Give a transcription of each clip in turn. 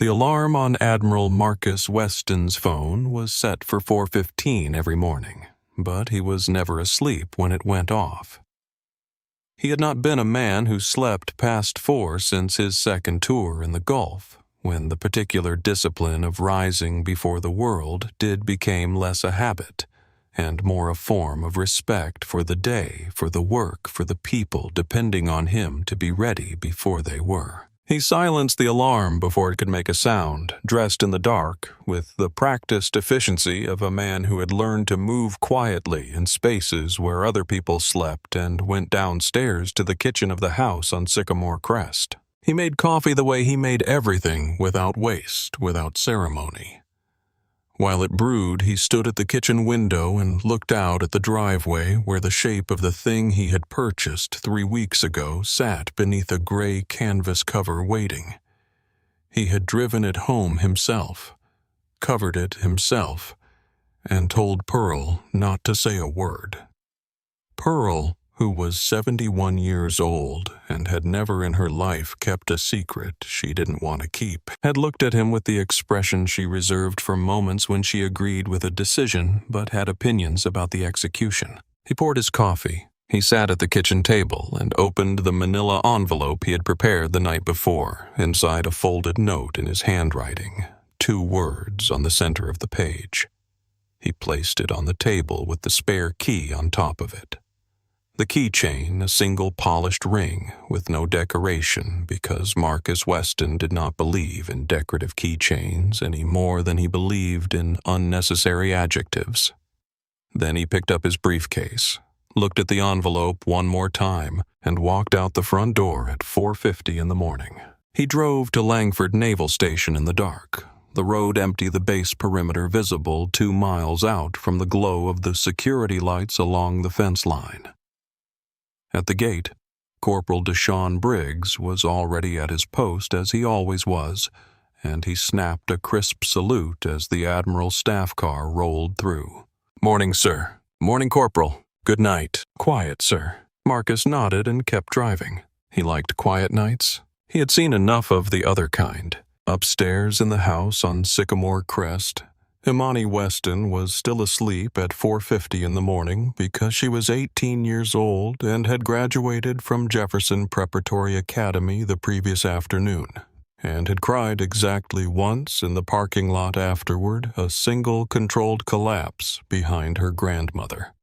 The alarm on Admiral Marcus Weston's phone was set for 4:15 every morning, but he was never asleep when it went off. He had not been a man who slept past 4 since his second tour in the Gulf, when the particular discipline of rising before the world became less a habit, and more a form of respect for the day, for the work, for the people depending on him to be ready before they were. He silenced the alarm before it could make a sound, dressed in the dark, with the practiced efficiency of a man who had learned to move quietly in spaces where other people slept, and went downstairs to the kitchen of the house on Sycamore Crest. He made coffee the way he made everything, without waste, without ceremony. While it brewed, he stood at the kitchen window and looked out at the driveway where the shape of the thing he had purchased 3 weeks ago sat beneath a gray canvas cover waiting. He had driven it home himself, covered it himself, and told Pearl not to say a word. Pearl, who was 71 years old and had never in her life kept a secret she didn't want to keep, had looked at him with the expression she reserved for moments when she agreed with a decision but had opinions about the execution. He poured his coffee. He sat at the kitchen table and opened the manila envelope he had prepared the night before, inside a folded note in his handwriting, 2 words on the center of the page. He placed it on the table with the spare key on top of it. The keychain, a single polished ring with no decoration, because Marcus Weston did not believe in decorative keychains any more than he believed in unnecessary adjectives. Then he picked up his briefcase, looked at the envelope one more time, and walked out the front door at 4:50 in the morning. He drove to Langford Naval Station in the dark, the road empty, the base perimeter visible 2 miles out from the glow of the security lights along the fence line. At the gate, Corporal Deshaun Briggs was already at his post as he always was, and he snapped a crisp salute as the Admiral's staff car rolled through. "Morning, sir." "Morning, Corporal." "Good night." "Quiet, sir." Marcus nodded and kept driving. He liked quiet nights. He had seen enough of the other kind. Upstairs in the house on Sycamore Crest, Imani Weston was still asleep at 4:50 in the morning because she was 18 years old and had graduated from Jefferson Preparatory Academy the previous afternoon, and had cried exactly once in the parking lot afterward, a single controlled collapse behind her grandmother.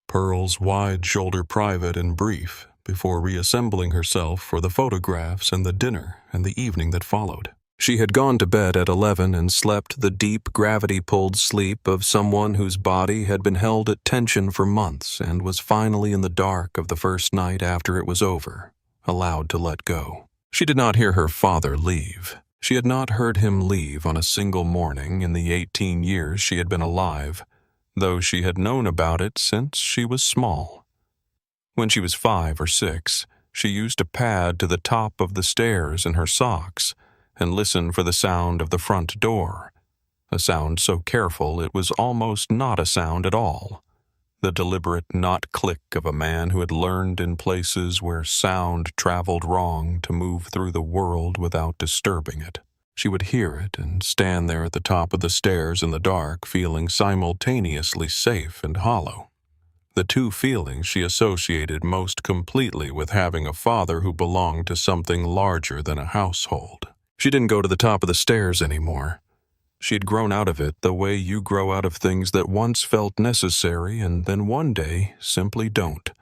Pearl's wide-shoulder private and brief, before reassembling herself for the photographs and the dinner and the evening that followed. She had gone to bed at 11 and slept the deep gravity-pulled sleep of someone whose body had been held at tension for months and was finally in the dark of the first night after it was over, allowed to let go. She did not hear her father leave. She had not heard him leave on a single morning in the 18 years she had been alive, though she had known about it since she was small. When she was 5 or 6, she used a pad to the top of the stairs in her socks and listen for the sound of the front door, a sound so careful it was almost not a sound at all, the deliberate not-click of a man who had learned in places where sound traveled wrong to move through the world without disturbing it. She would hear it and stand there at the top of the stairs in the dark, feeling simultaneously safe and hollow. The 2 feelings she associated most completely with having a father who belonged to something larger than a household. She didn't go to the top of the stairs anymore. She had grown out of it the way you grow out of things that once felt necessary and then one day simply don't.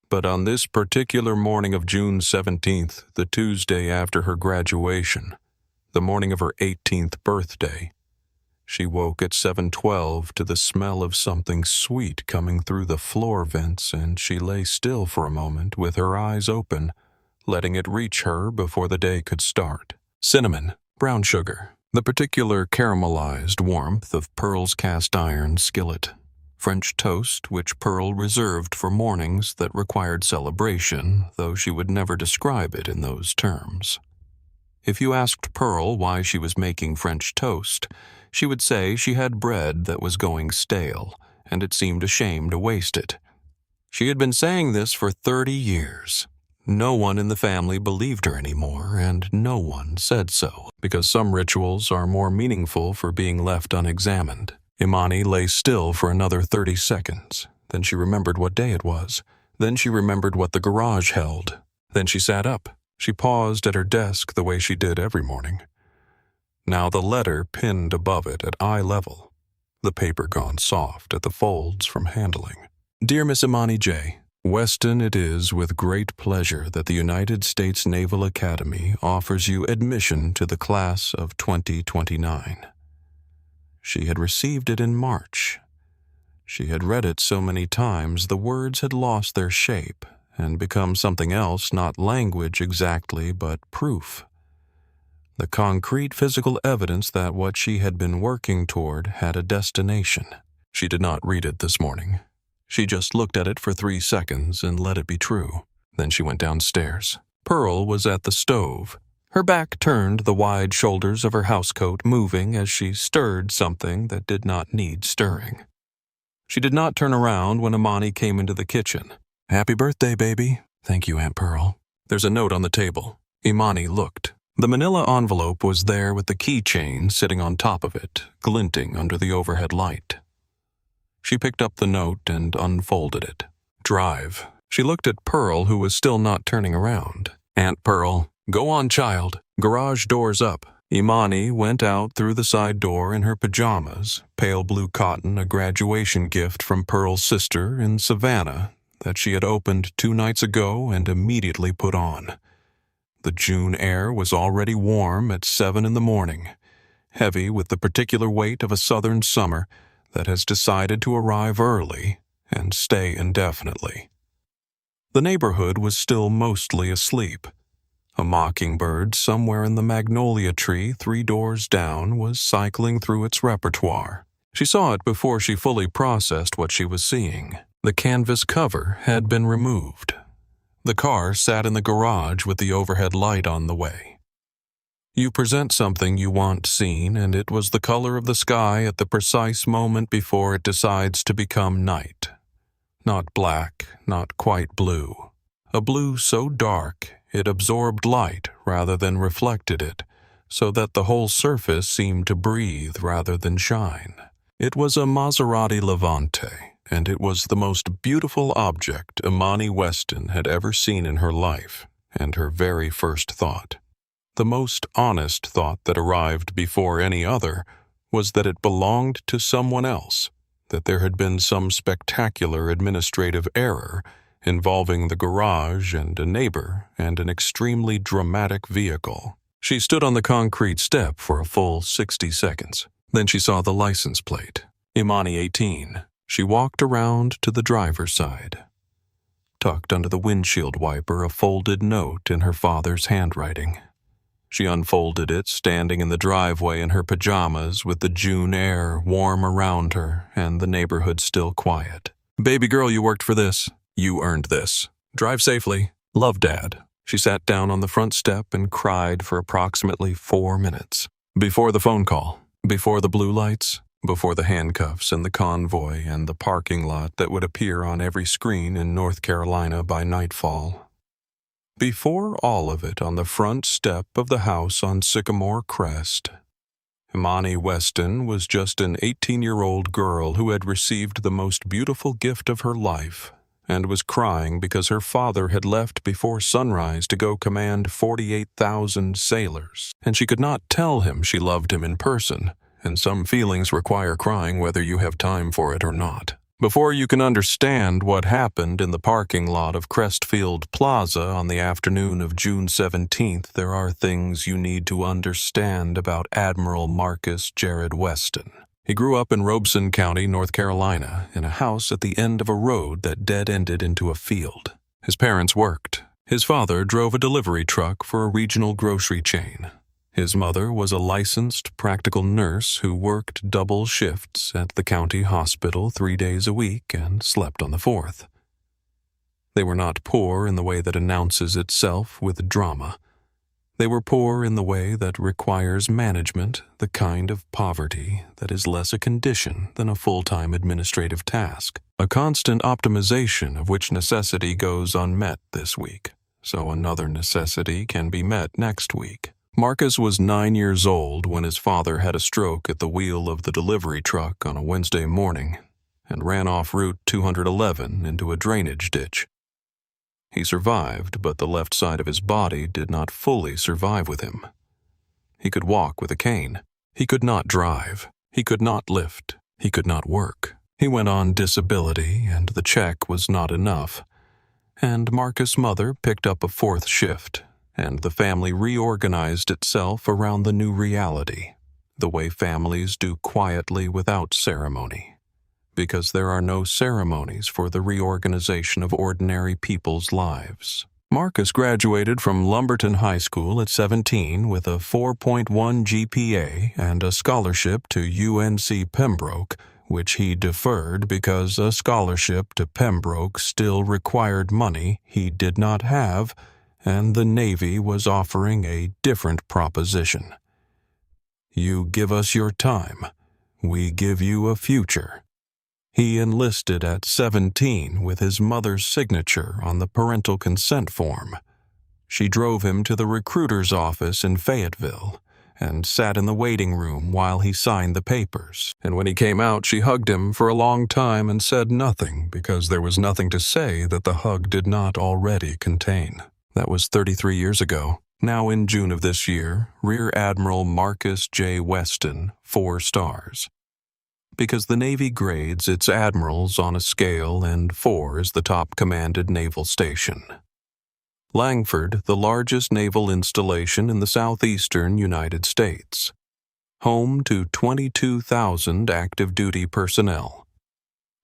But on this particular morning of June 17th, the Tuesday after her graduation, the morning of her 18th birthday, she woke at 7:12 to the smell of something sweet coming through the floor vents, and she lay still for a moment with her eyes open, letting it reach her before the day could start. Cinnamon, brown sugar, the particular caramelized warmth of Pearl's cast-iron skillet, French toast which Pearl reserved for mornings that required celebration, though she would never describe it in those terms. If you asked Pearl why she was making French toast, she would say she had bread that was going stale, and it seemed a shame to waste it. She had been saying this for 30 years. No one in the family believed her anymore, and no one said so, because some rituals are more meaningful for being left unexamined. Imani lay still for another 30 seconds. Then she remembered what day it was. Then she remembered what the garage held. Then she sat up. She paused at her desk the way she did every morning. Now the letter pinned above it at eye level, the paper gone soft at the folds from handling. Dear Miss Imani J., Weston, it is with great pleasure that the United States Naval Academy offers you admission to the class of 2029. She had received it in March. She had read it so many times the words had lost their shape and become something else, not language exactly, but proof. The concrete physical evidence that what she had been working toward had a destination. She did not read it this morning. She just looked at it for 3 seconds and let it be true. Then she went downstairs. Pearl was at the stove. Her back turned, the wide shoulders of her housecoat moving as she stirred something that did not need stirring. She did not turn around when Imani came into the kitchen. Happy birthday, baby. Thank you, Aunt Pearl. There's a note on the table. Imani looked. The manila envelope was there with the keychain sitting on top of it, glinting under the overhead light. She picked up the note and unfolded it. Drive. She looked at Pearl, who was still not turning around. Aunt Pearl, go on, child. Garage doors up. Imani went out through the side door in her pajamas, pale blue cotton, a graduation gift from Pearl's sister in Savannah that she had opened 2 nights ago and immediately put on. The June air was already warm at 7 in the morning, heavy with the particular weight of a southern summer that has decided to arrive early and stay indefinitely. The neighborhood was still mostly asleep. A mockingbird somewhere in the magnolia tree 3 doors down was cycling through its repertoire. She saw it before she fully processed what she was seeing. The canvas cover had been removed. The car sat in the garage with the overhead light on the way. You present something you want seen, and it was the color of the sky at the precise moment before it decides to become night. Not black, not quite blue. A blue so dark it absorbed light rather than reflected it, so that the whole surface seemed to breathe rather than shine. It was a Maserati Levante, and it was the most beautiful object Imani Weston had ever seen in her life, and her very first thought. The most honest thought that arrived before any other was that it belonged to someone else, that there had been some spectacular administrative error involving the garage and a neighbor and an extremely dramatic vehicle. She stood on the concrete step for a full 60 seconds. Then she saw the license plate, Imani 18. She walked around to the driver's side. Tucked under the windshield wiper, a folded note in her father's handwriting. She unfolded it, standing in the driveway in her pajamas with the June air warm around her and the neighborhood still quiet. Baby girl, you worked for this. You earned this. Drive safely. Love, Dad. She sat down on the front step and cried for approximately 4 minutes. Before the phone call, before the blue lights, before the handcuffs and the convoy and the parking lot that would appear on every screen in North Carolina by nightfall. Before all of it, on the front step of the house on Sycamore Crest, Imani Weston was just an 18-year-old girl who had received the most beautiful gift of her life and was crying because her father had left before sunrise to go command 48,000 sailors, and she could not tell him she loved him in person, and some feelings require crying whether you have time for it or not. Before you can understand what happened in the parking lot of Crestfield Plaza on the afternoon of June 17th, there are things you need to understand about Admiral Marcus Jared Weston. He grew up in Robeson County, North Carolina, in a house at the end of a road that dead-ended into a field. His parents worked. His father drove a delivery truck for a regional grocery chain. His mother was a licensed practical nurse who worked double shifts at the county hospital 3 days a week and slept on the 4th. They were not poor in the way that announces itself with drama. They were poor in the way that requires management, the kind of poverty that is less a condition than a full-time administrative task, a constant optimization of which necessity goes unmet this week. so another necessity can be met next week. Marcus was 9 years old when his father had a stroke at the wheel of the delivery truck on a Wednesday morning and ran off Route 211 into a drainage ditch. He survived, but the left side of his body did not fully survive with him. He could walk with a cane. He could not drive. He could not lift. He could not work. He went on disability, and the check was not enough. And Marcus' mother picked up a fourth shift, and the family reorganized itself around the new reality, the way families do quietly without ceremony, because there are no ceremonies for the reorganization of ordinary people's lives. Marcus graduated from Lumberton High School at 17 with a 4.1 GPA and a scholarship to UNC Pembroke, which he deferred because a scholarship to Pembroke still required money he did not have, and the Navy was offering a different proposition. You give us your time, we give you a future. He enlisted at 17 with his mother's signature on the parental consent form. She drove him to the recruiter's office in Fayetteville and sat in the waiting room while he signed the papers. And when he came out, she hugged him for a long time and said nothing because there was nothing to say that the hug did not already contain. That was 33 years ago. Now in June of this year, Rear Admiral Marcus J. Weston, 4 stars. Because the Navy grades its admirals on a scale, and 4 is the top commanded naval station. Langford, the largest naval installation in the southeastern United States. Home to 22,000 active duty personnel,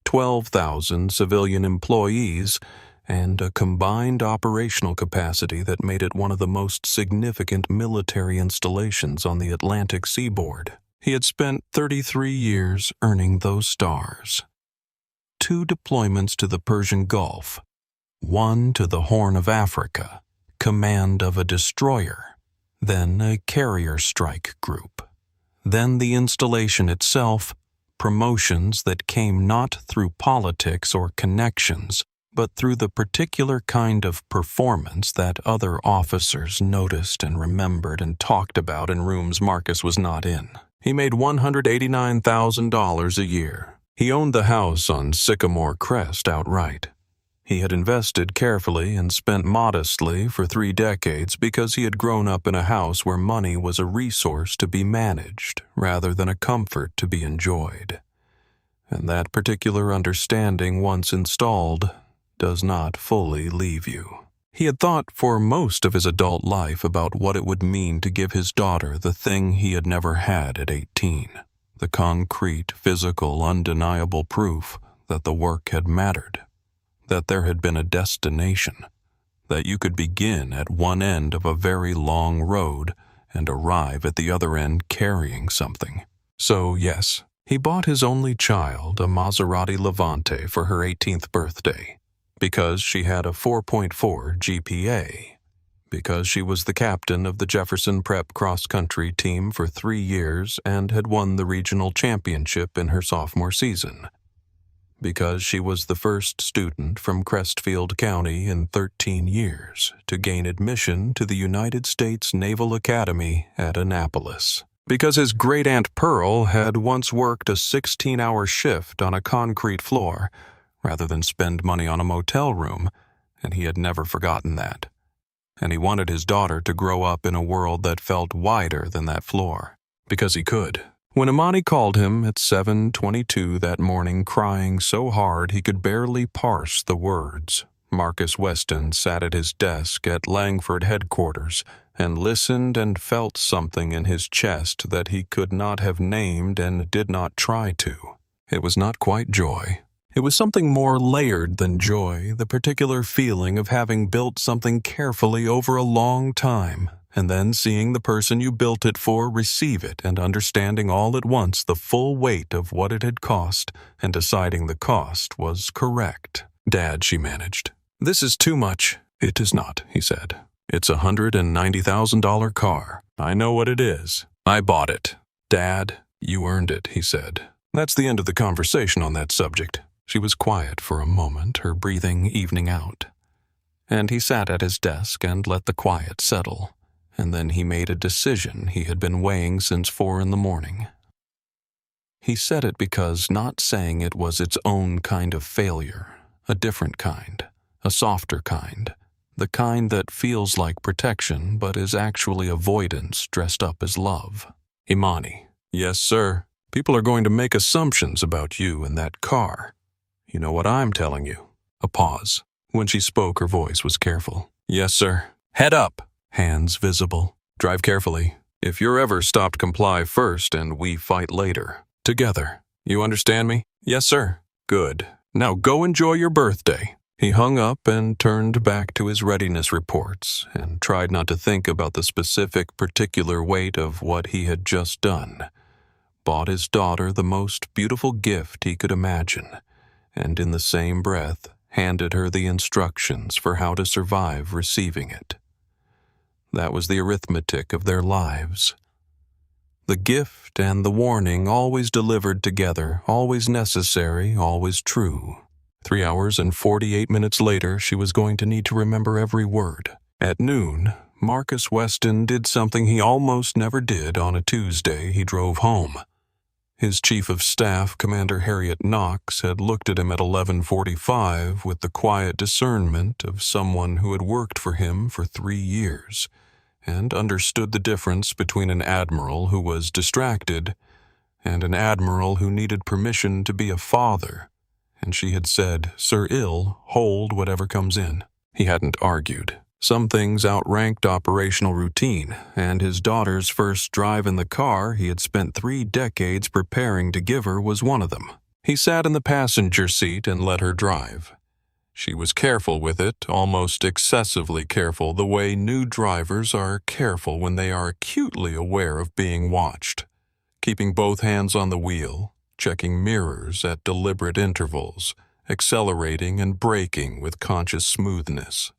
12,000 civilian employees, and a combined operational capacity that made it one of the most significant military installations on the Atlantic seaboard. He had spent 33 years earning those stars. 2 deployments to the Persian Gulf, 1 to the Horn of Africa, command of a destroyer, then a carrier strike group, then the installation itself, promotions that came not through politics or connections, but through the particular kind of performance that other officers noticed and remembered and talked about in rooms Marcus was not in. He made $189,000 a year. He owned the house on Sycamore Crest outright. He had invested carefully and spent modestly for 3 decades because he had grown up in a house where money was a resource to be managed rather than a comfort to be enjoyed. And that particular understanding, once installed, does not fully leave you. He had thought for most of his adult life about what it would mean to give his daughter the thing he had never had at 18, the concrete, physical, undeniable proof that the work had mattered, that there had been a destination, that you could begin at one end of a very long road and arrive at the other end carrying something. So, yes, he bought his only child a Maserati Levante for her 18th birthday, because she had a 4.4 GPA, because she was the captain of the Jefferson Prep cross-country team for 3 years and had won the regional championship in her sophomore season, because she was the first student from Crestfield County in 13 years to gain admission to the United States Naval Academy at Annapolis, because his great-aunt Pearl had once worked a 16-hour shift on a concrete floor rather than spend money on a motel room, and he had never forgotten that. And he wanted his daughter to grow up in a world that felt wider than that floor, because he could. When Imani called him at 7:22 that morning crying so hard he could barely parse the words, Marcus Weston sat at his desk at Langford headquarters and listened and felt something in his chest that he could not have named and did not try to. It was not quite joy. It was something more layered than joy, the particular feeling of having built something carefully over a long time, and then seeing the person you built it for receive it and understanding all at once the full weight of what it had cost and deciding the cost was correct. "Dad," she managed, "this is too much." "It is not," he said. "It's a $190,000 car. I know what it is. I bought it." "Dad, you earned it," he said. That's the end of the conversation on that subject. She was quiet for a moment, her breathing evening out. and he sat at his desk and let the quiet settle, and then he made a decision he had been weighing since 4 in the morning. He said it because not saying it was its own kind of failure, a different kind, a softer kind, the kind that feels like protection but is actually avoidance dressed up as love. Imani. Yes, sir. People are going to make assumptions about you and that car. You know what I'm telling you. A pause. When she spoke, her voice was careful. Yes, sir. Head up. Hands visible. Drive carefully. If you're ever stopped, comply first and we fight later. Together. You understand me? Yes, sir. Good. Now go enjoy your birthday. He hung up and turned back to his readiness reports and tried not to think about the specific particular weight of what he had just done. Bought his daughter the most beautiful gift he could imagine, and in the same breath handed her the instructions for how to survive receiving it. That was the arithmetic of their lives. The gift and the warning always delivered together, always necessary, always true. 3 hours and 48 minutes later, she was going to need to remember every word. At noon, Marcus Weston did something he almost never did on a Tuesday. He drove home. His chief of staff, Commander Harriet Knox, had looked at him at 11:45 with the quiet discernment of someone who had worked for him for 3 years and understood the difference between an admiral who was distracted and an admiral who needed permission to be a father. And she had said, Sir Ill, hold whatever comes in. He hadn't argued. Some things outranked operational routine, and his daughter's first drive in the car he had spent 3 decades preparing to give her was one of them. He sat in the passenger seat and let her drive. She was careful with it, almost excessively careful, the way new drivers are careful when they are acutely aware of being watched. Keeping both hands on the wheel, checking mirrors at deliberate intervals, accelerating and braking with conscious smoothness.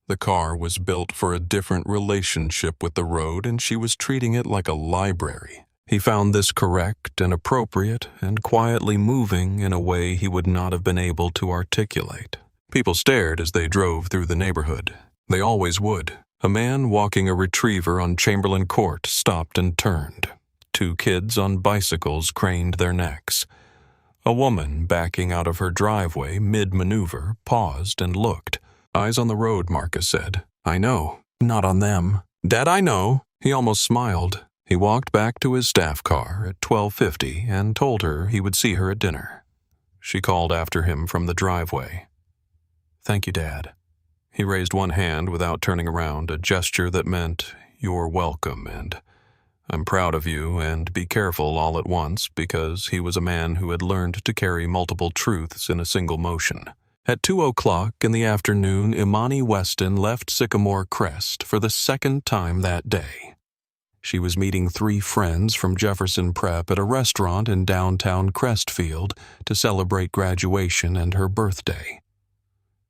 The car was built for a different relationship with the road, and she was treating it like a library. He found this correct and appropriate and quietly moving in a way he would not have been able to articulate. People stared as they drove through the neighborhood. They always would. A man walking a retriever on Chamberlain Court stopped and turned. 2 kids on bicycles craned their necks. A woman backing out of her driveway mid-maneuver paused and looked. Eyes on the road, Marcus said. I know. Not on them. Dad, I know. He almost smiled. He walked back to his staff car at 12:50 and told her he would see her at dinner. She called after him from the driveway. Thank you, Dad. He raised one hand without turning around, a gesture that meant, you're welcome, and I'm proud of you, and be careful all at once, because he was a man who had learned to carry multiple truths in a single motion. At 2:00 in the afternoon, Imani Weston left Sycamore Crest for the 2nd time that day. She was meeting 3 friends from Jefferson Prep at a restaurant in downtown Crestfield to celebrate graduation and her birthday.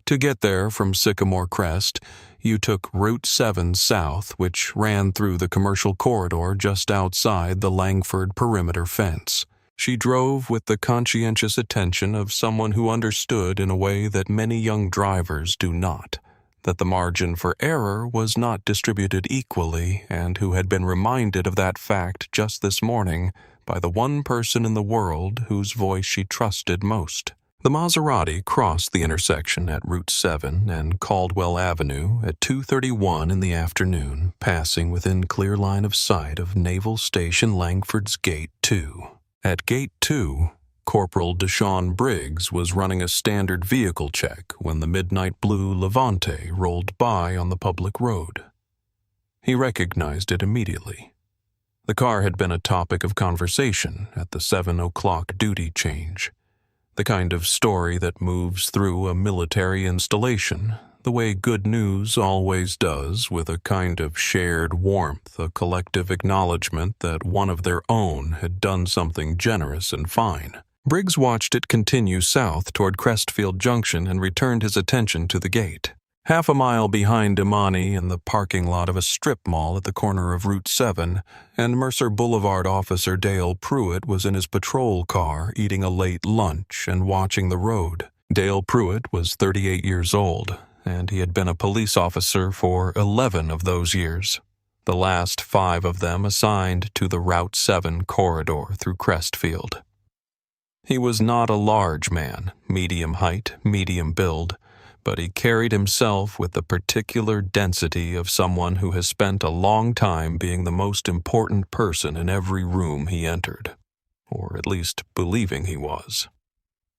To get there from Sycamore Crest, you took Route 7 south, which ran through the commercial corridor just outside the Langford perimeter fence. She drove with the conscientious attention of someone who understood in a way that many young drivers do not, that the margin for error was not distributed equally, and who had been reminded of that fact just this morning by the one person in the world whose voice she trusted most. The Maserati crossed the intersection at Route 7 and Caldwell Avenue at 2:31 in the afternoon, passing within clear line of sight of Naval Station Langford's Gate 2. At Gate 2, Corporal Deshaun Briggs was running a standard vehicle check when the midnight blue Levante rolled by on the public road. He recognized it immediately. The car had been a topic of conversation at the 7:00 duty change. The kind of story that moves through a military installation, the way good news always does, with a kind of shared warmth, a collective acknowledgement that one of their own had done something generous and fine. Briggs watched it continue south toward Crestfield Junction and returned his attention to the gate. Half a mile behind Imani in the parking lot of a strip mall at the corner of Route 7, and Mercer Boulevard officer Dale Pruitt was in his patrol car eating a late lunch and watching the road. Dale Pruitt was 38 years old, and he had been a police officer for 11 of those years, the last 5 of them assigned to the Route 7 corridor through Crestfield. He was not a large man, medium height, medium build, but he carried himself with the particular density of someone who has spent a long time being the most important person in every room he entered, or at least believing he was.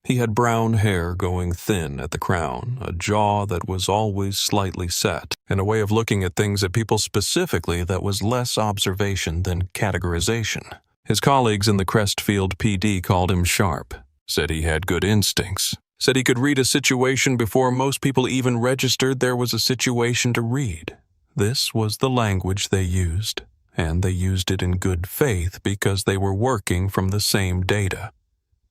He had brown hair going thin at the crown, a jaw that was always slightly set, and a way of looking at things at people specifically that was less observation than categorization. His colleagues in the Crestfield PD called him sharp, said he had good instincts, said he could read a situation before most people even registered there was a situation to read. This was the language they used, and they used it in good faith because they were working from the same data.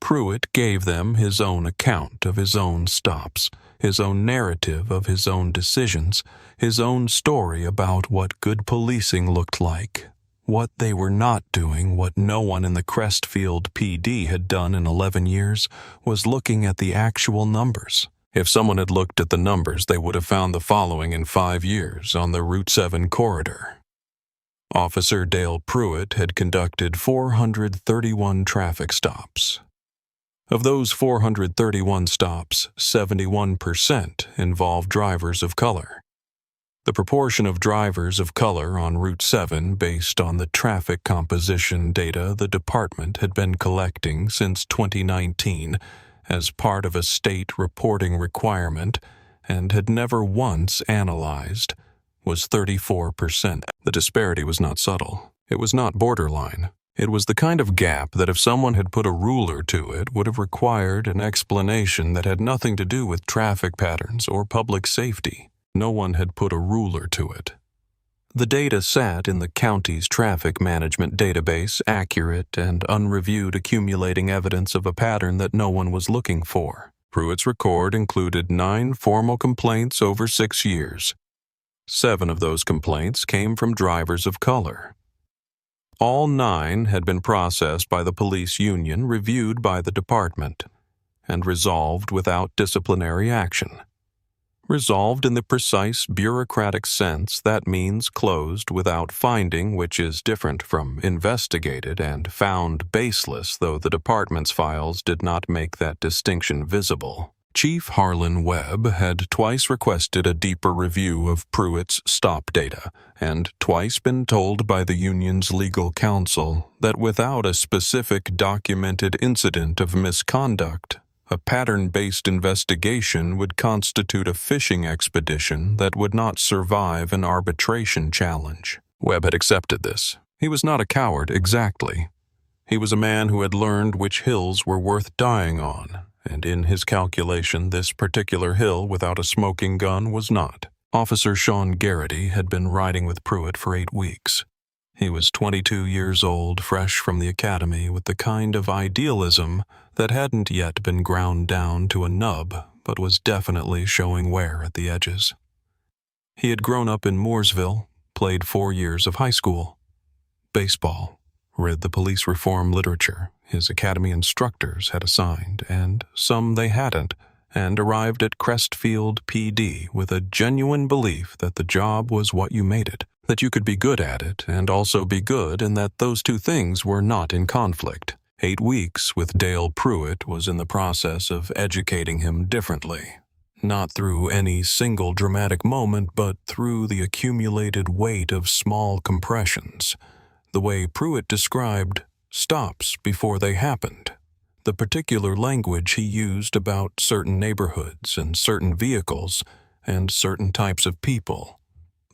Pruitt gave them his own account of his own stops, his own narrative of his own decisions, his own story about what good policing looked like. What they were not doing, what no one in the Crestfield PD had done in 11 years, was looking at the actual numbers. If someone had looked at the numbers, they would have found the following in 5 years on the Route 7 corridor. Officer Dale Pruitt had conducted 431 traffic stops. Of those 431 stops, 71% involved drivers of color. The proportion of drivers of color on Route 7 based on the traffic composition data the department had been collecting since 2019 as part of a state reporting requirement and had never once analyzed was 34%. The disparity was not subtle. It was not borderline. It was the kind of gap that if someone had put a ruler to it would have required an explanation that had nothing to do with traffic patterns or public safety. No one had put a ruler to it. The data sat in the county's traffic management database, accurate and unreviewed, accumulating evidence of a pattern that no one was looking for. Pruitt's record included 9 formal complaints over 6 years. 7 of those complaints came from drivers of color. All 9 had been processed by the police union, reviewed by the department, and resolved without disciplinary action. Resolved in the precise bureaucratic sense that means closed without finding, which is different from investigated and found baseless, though the department's files did not make that distinction visible. Chief Harlan Webb had twice requested a deeper review of Pruitt's stop data, and twice been told by the union's legal counsel that without a specific documented incident of misconduct, a pattern-based investigation would constitute a fishing expedition that would not survive an arbitration challenge. Webb had accepted this. He was not a coward, exactly. He was a man who had learned which hills were worth dying on, and in his calculation this particular hill without a smoking gun was not. Officer Sean Garrity had been riding with Pruitt for 8 weeks. He was 22 years old, fresh from the academy, with the kind of idealism that hadn't yet been ground down to a nub, but was definitely showing wear at the edges. He had grown up in Mooresville, played 4 years of high school, baseball, read the police reform literature his academy instructors had assigned, and some they hadn't, and arrived at Crestfield PD with a genuine belief that the job was what you made it, that you could be good at it and also be good, and that those two things were not in conflict. 8 weeks with Dale Pruitt was in the process of educating him differently, not through any single dramatic moment, but through the accumulated weight of small compressions, the way Pruitt described stops before they happened, the particular language he used about certain neighborhoods and certain vehicles and certain types of people,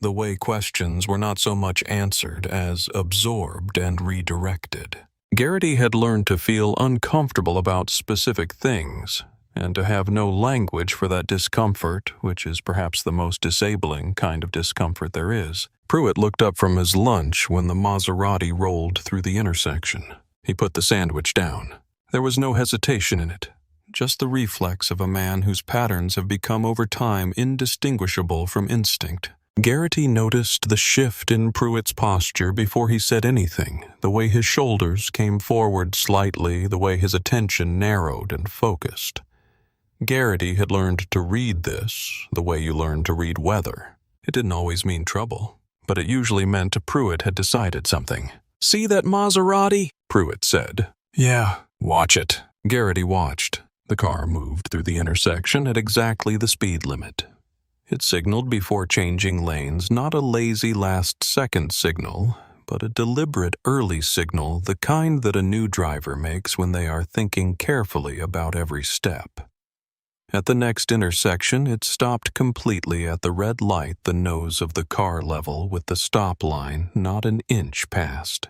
the way questions were not so much answered as absorbed and redirected. Garrity had learned to feel uncomfortable about specific things, and to have no language for that discomfort, which is perhaps the most disabling kind of discomfort there is. Pruitt looked up from his lunch when the Maserati rolled through the intersection. He put the sandwich down. There was no hesitation in it, just the reflex of a man whose patterns have become over time indistinguishable from instinct. Garrity noticed the shift in Pruitt's posture before he said anything, the way his shoulders came forward slightly, the way his attention narrowed and focused. Garrity had learned to read this the way you learn to read weather. It didn't always mean trouble, but it usually meant Pruitt had decided something. "See that Maserati?" Pruitt said. "Yeah, watch it." Garrity watched. The car moved through the intersection at exactly the speed limit. It signaled before changing lanes, not a lazy last-second signal, but a deliberate early signal, the kind that a new driver makes when they are thinking carefully about every step. At the next intersection, it stopped completely at the red light, the nose of the car level with the stop line not an inch past.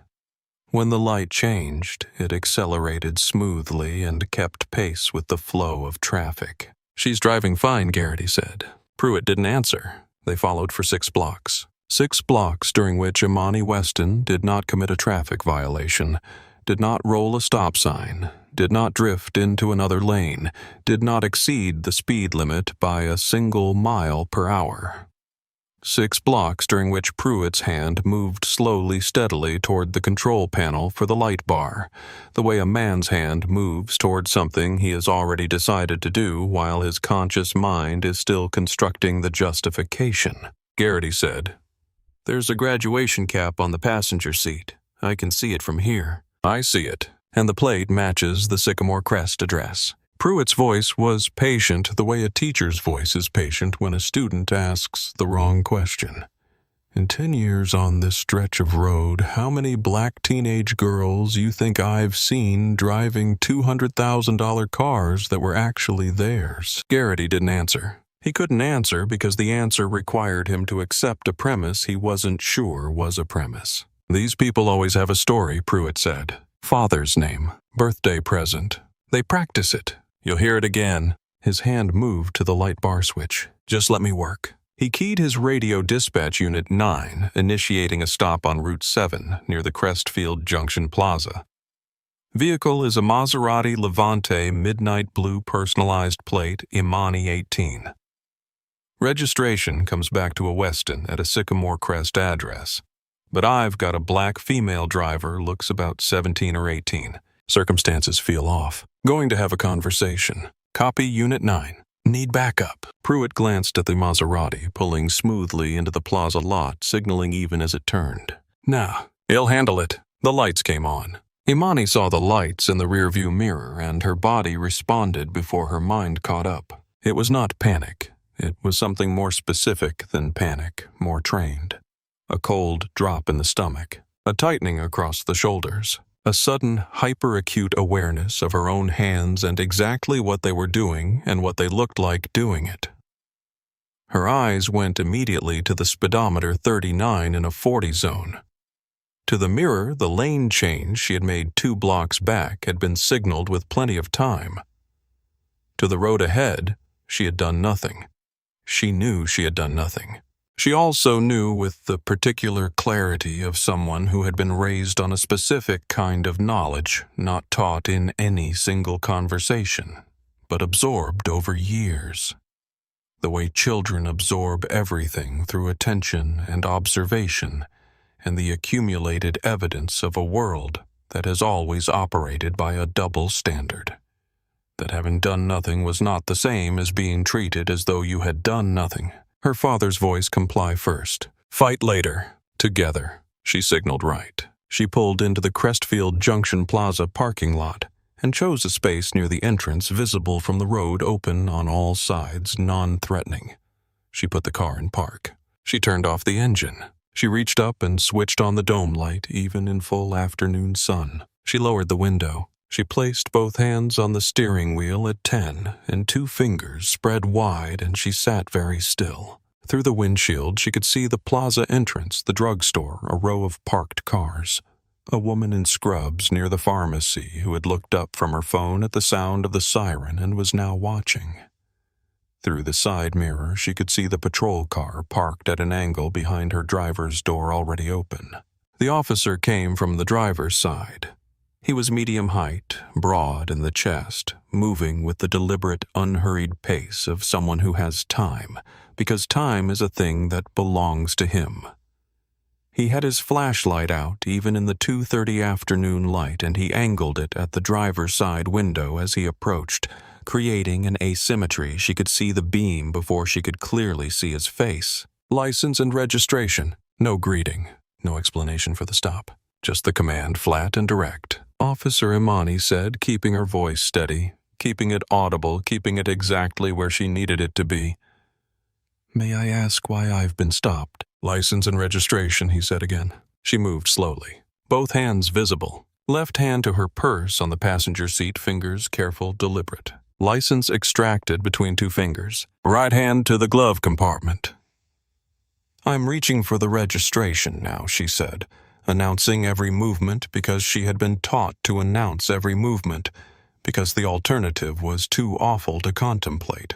When the light changed, it accelerated smoothly and kept pace with the flow of traffic. "She's driving fine," Garrity said. Pruitt didn't answer. They followed for 6 blocks. 6 blocks during which Imani Weston did not commit a traffic violation, did not roll a stop sign, did not drift into another lane, did not exceed the speed limit by a single mile per hour. 6 blocks during which Pruitt's hand moved slowly, steadily toward the control panel for the light bar, the way a man's hand moves toward something he has already decided to do while his conscious mind is still constructing the justification. Garrity said, "There's a graduation cap on the passenger seat. I can see it from here." "I see it, and the plate matches the Sycamore Crest address." Pruitt's voice was patient the way a teacher's voice is patient when a student asks the wrong question. "In 10 years on this stretch of road, how many black teenage girls you think I've seen driving $200,000 cars that were actually theirs?" Garrity didn't answer. He couldn't answer because the answer required him to accept a premise he wasn't sure was a premise. "These people always have a story," Pruitt said. "Father's name, birthday present. They practice it. You'll hear it again." His hand moved to the light bar switch. "Just let me work." He keyed his radio dispatch unit 9, initiating a stop on Route 7 near the Crestfield Junction Plaza. Vehicle is a Maserati Levante midnight blue personalized plate, Imani 18. Registration comes back to a Weston at a Sycamore Crest address. But I've got a black female driver, looks about 17 or 18. Circumstances feel off. Going to have a conversation. Copy Unit 9. Need backup. Pruitt glanced at the Maserati, pulling smoothly into the plaza lot, signaling even as it turned. "Nah, he'll handle it." The lights came on. Imani saw the lights in the rearview mirror, and her body responded before her mind caught up. It was not panic. It was something more specific than panic, more trained. A cold drop in the stomach, a tightening across the shoulders, a sudden hyper-acute awareness of her own hands and exactly what they were doing and what they looked like doing it. Her eyes went immediately to the speedometer 39 in a 40 zone. To the mirror, the lane change she had made 2 blocks back had been signaled with plenty of time. To the road ahead, she had done nothing. She knew she had done nothing. She also knew with the particular clarity of someone who had been raised on a specific kind of knowledge, not taught in any single conversation, but absorbed over years. The way children absorb everything through attention and observation, and the accumulated evidence of a world that has always operated by a double standard. That having done nothing was not the same as being treated as though you had done nothing. Her father's voice comply first. "Fight later. Together." She signaled right. She pulled into the Crestfield Junction Plaza parking lot and chose a space near the entrance visible from the road, open on all sides, non-threatening. She put the car in park. She turned off the engine. She reached up and switched on the dome light, even in full afternoon sun. She lowered the window. She placed both hands on the steering wheel at 10 and 2 fingers spread wide, and she sat very still. Through the windshield, she could see the plaza entrance, the drugstore, a row of parked cars. A woman in scrubs near the pharmacy who had looked up from her phone at the sound of the siren and was now watching. Through the side mirror, she could see the patrol car parked at an angle behind her driver's door already open. The officer came from the driver's side. He was medium height, broad in the chest, moving with the deliberate, unhurried pace of someone who has time, because time is a thing that belongs to him. He had his flashlight out even in the 2:30 afternoon light, and he angled it at the driver's side window as he approached, creating an asymmetry. She could see the beam before she could clearly see his face. License and registration. No greeting. No explanation for the stop. Just the command, flat and direct. Officer Imani said, keeping her voice steady, keeping it audible, keeping it exactly where she needed it to be. May I ask why I've been stopped? License and registration, he said again. She moved slowly, both hands visible. Left hand to her purse on the passenger seat, fingers careful, deliberate. License extracted between two fingers. Right hand to the glove compartment. I'm reaching for the registration now, she said, announcing every movement because she had been taught to announce every movement, because the alternative was too awful to contemplate.